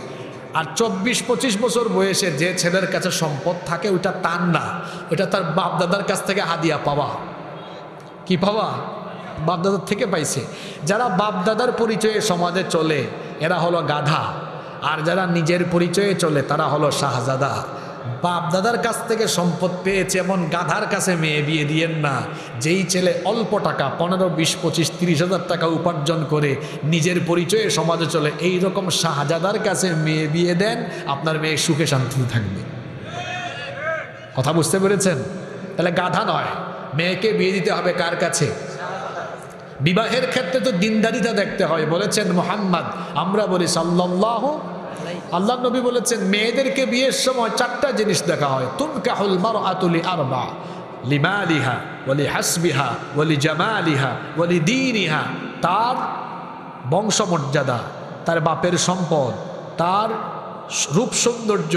আর 24-25 বছর বয়সে যে ছেলের কাছে সম্পদ থাকে ওইটা তার না, ওইটা তার বাপদাদার কাছ থেকে হাদিয়া পাওয়া। কি পাওয়া? বাপদাদার থেকে পাইছে। যারা বাপদাদার পরিচয়ে সমাজে চলে এরা হলো গাধা, আর যারা নিজের পরিচয়ে চলে তারা হলো শাহজাদা। বাপদাদার কাছ থেকে সম্পদ পেয়েছে এমন গাধার কাছে মেয়ে বিয়ে দিয়েন না। যেই ছেলে অল্প টাকা 15, 20, 25, 30 হাজার টাকা উপার্জন করে নিজের পরিচয়ে সমাজে চলে, এই রকম শাহজাদার কাছে মেয়ে বিয়ে দেন, আপনার মেয়ে সুখে শান্তিতে থাকবে। কথা বুঝতে পেরেছেন? তাহলে গাধা নয়, মেয়েকে বিয়ে দিতে হবে কার কাছে? বিবাহের ক্ষেত্রে তো দিনদারিতা দেখতে হয়। বলেছেন মুহাম্মদ, আমরা বলি সাল্লাল্লাহু, আল্লাহ নবী বলেছেন মেয়েদেরকে বিয়ের সময় 4টা জিনিস দেখা হয়। তুনকাহুল মারআতু লিআরবা, লিমালিহা ওয়া লিহাসবিহা ওয়া লিজামালিহা ওয়া লিদীনিহা। তার বংশমর্যাদা, তার বাপের সম্পদ, তার রূপ সৌন্দর্য,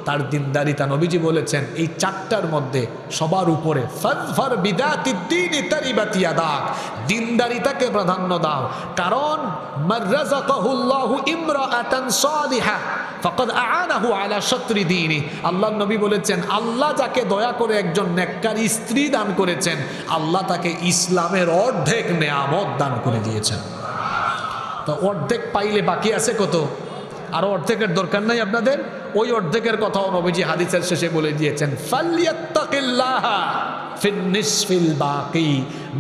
তার দিনদারিতা। নবীজি বলেছেন এই 4টার মধ্যে সবার উপরে ফাযফার বিদাতিদ্দীনি তারিবাতি ইয়াদাক, দিনদারিতাকে প্রাধান্য দাও। কারণ মান রাযাকাহুল্লাহু ইমরাআতান সালিহা ফাকাদ আ'আনাহু আলা শাতরি দীনি। আল্লাহর নবী বলেছেন আল্লাহ যাকে দয়া করে একজন নেককার স্ত্রী দান করেছেন, আল্লাহ তাকে ইসলামের অর্ধেক নেয়ামত দান করে দিয়েছেন। তো অর্ধেক পাইলে বাকি আছে কত? আরো অর্ধেকের দরকার নাই আপনাদের? ওই অর্ধেকের কথাও নবীজি হাদিসের শেষে বলে দিয়েছেন, ফালইয়াত্তাকিল্লাহা ফিন্নিসফিল বাকি।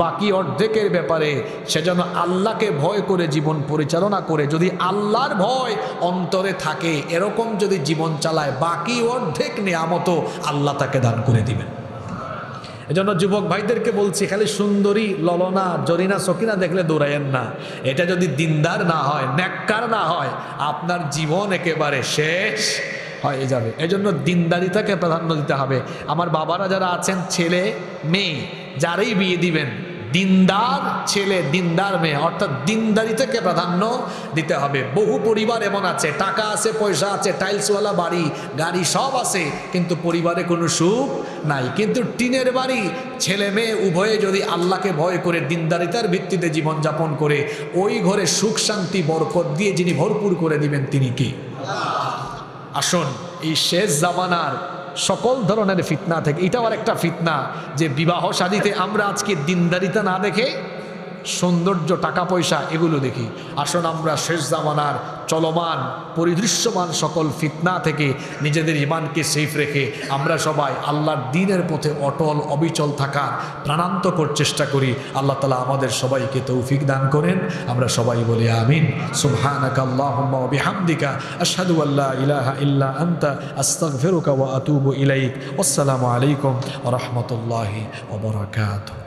বাকি অর্ধেকের ব্যাপারে সে যেন আল্লাহকে ভয় করে জীবন পরিচালনা করে। যদি আল্লাহর ভয় অন্তরে থাকে, এরকম যদি জীবন চালায়, বাকি অর্ধেক নিয়ামত আল্লাহ তাকে দান করে দিবেন। এজন্য যুবক ভাইদেরকে বলছি, খালি সুন্দরী ললনা জরিনা সকিনা দেখলে দৌড়াইয়েন না। এটা যদি দিনদার না হয়, নেককার না হয়, আপনার জীবন একেবারে শেষ হয়ে যাবে। এজন্য দিনদারিতাকে প্রাধান্য দিতে হবে। আমার বাবারা যারা আছেন, ছেলে মেয়ে যারাই বিয়ে দিবেন, দিনদার ছেলে দিনদার মেয়ে, অর্থাৎ দিনদারিতাকে প্রাধান্য দিতে হবে। বহু পরিবার এমন আছে, টাকা আছে, পয়সা আছে, টাইলসওয়ালা বাড়ি গাড়ি সব আছে, কিন্তু পরিবারে কোনো সুখ নাই। কিন্তু টিনের বাড়ি, ছেলে মেয়ে উভয়ে যদি আল্লাহকে ভয় করে দিনদারিতার ভিত্তিতে জীবনযাপন করে, ওই ঘরে সুখ শান্তি বরকত দিয়ে যিনি ভরপুর করে দিবেন তিনি কি? আসুন এই শেষ জামানার সকল ধরনের ফিতনা থেকে, এটাও আর একটা ফিতনা যে বিবাহ শাদীতে আমরা আজকে দিনদারিতা না দেখে সৌন্দর্য, টাকা পয়সা এগুলো দেখি। আসুন আমরা শেষ জামানার চলমান পরিদৃশ্যমান সকল ফিতনা থেকে নিজেদের ঈমানকে সেফ রেখে আমরা সবাই আল্লাহর দ্বীনের পথে অটল অবিচল থাকার প্রাণান্তকর চেষ্টা করি। আল্লাহ তাআলা আমাদের সবাইকে তৌফিক দান করেন। আমরা সবাই বলি আমিন। সুবহানাকা আল্লাহুম্মা ওয়া বিহামদিকা আশহাদু আল্লা ইলাহা ইল্লা আনতা আস্তাগফিরুকা ওয়া আতুবু ইলাইক। আসসালামু আলাইকুম ওয়া রাহমাতুল্লাহি ওয়া বারাকাতুহু।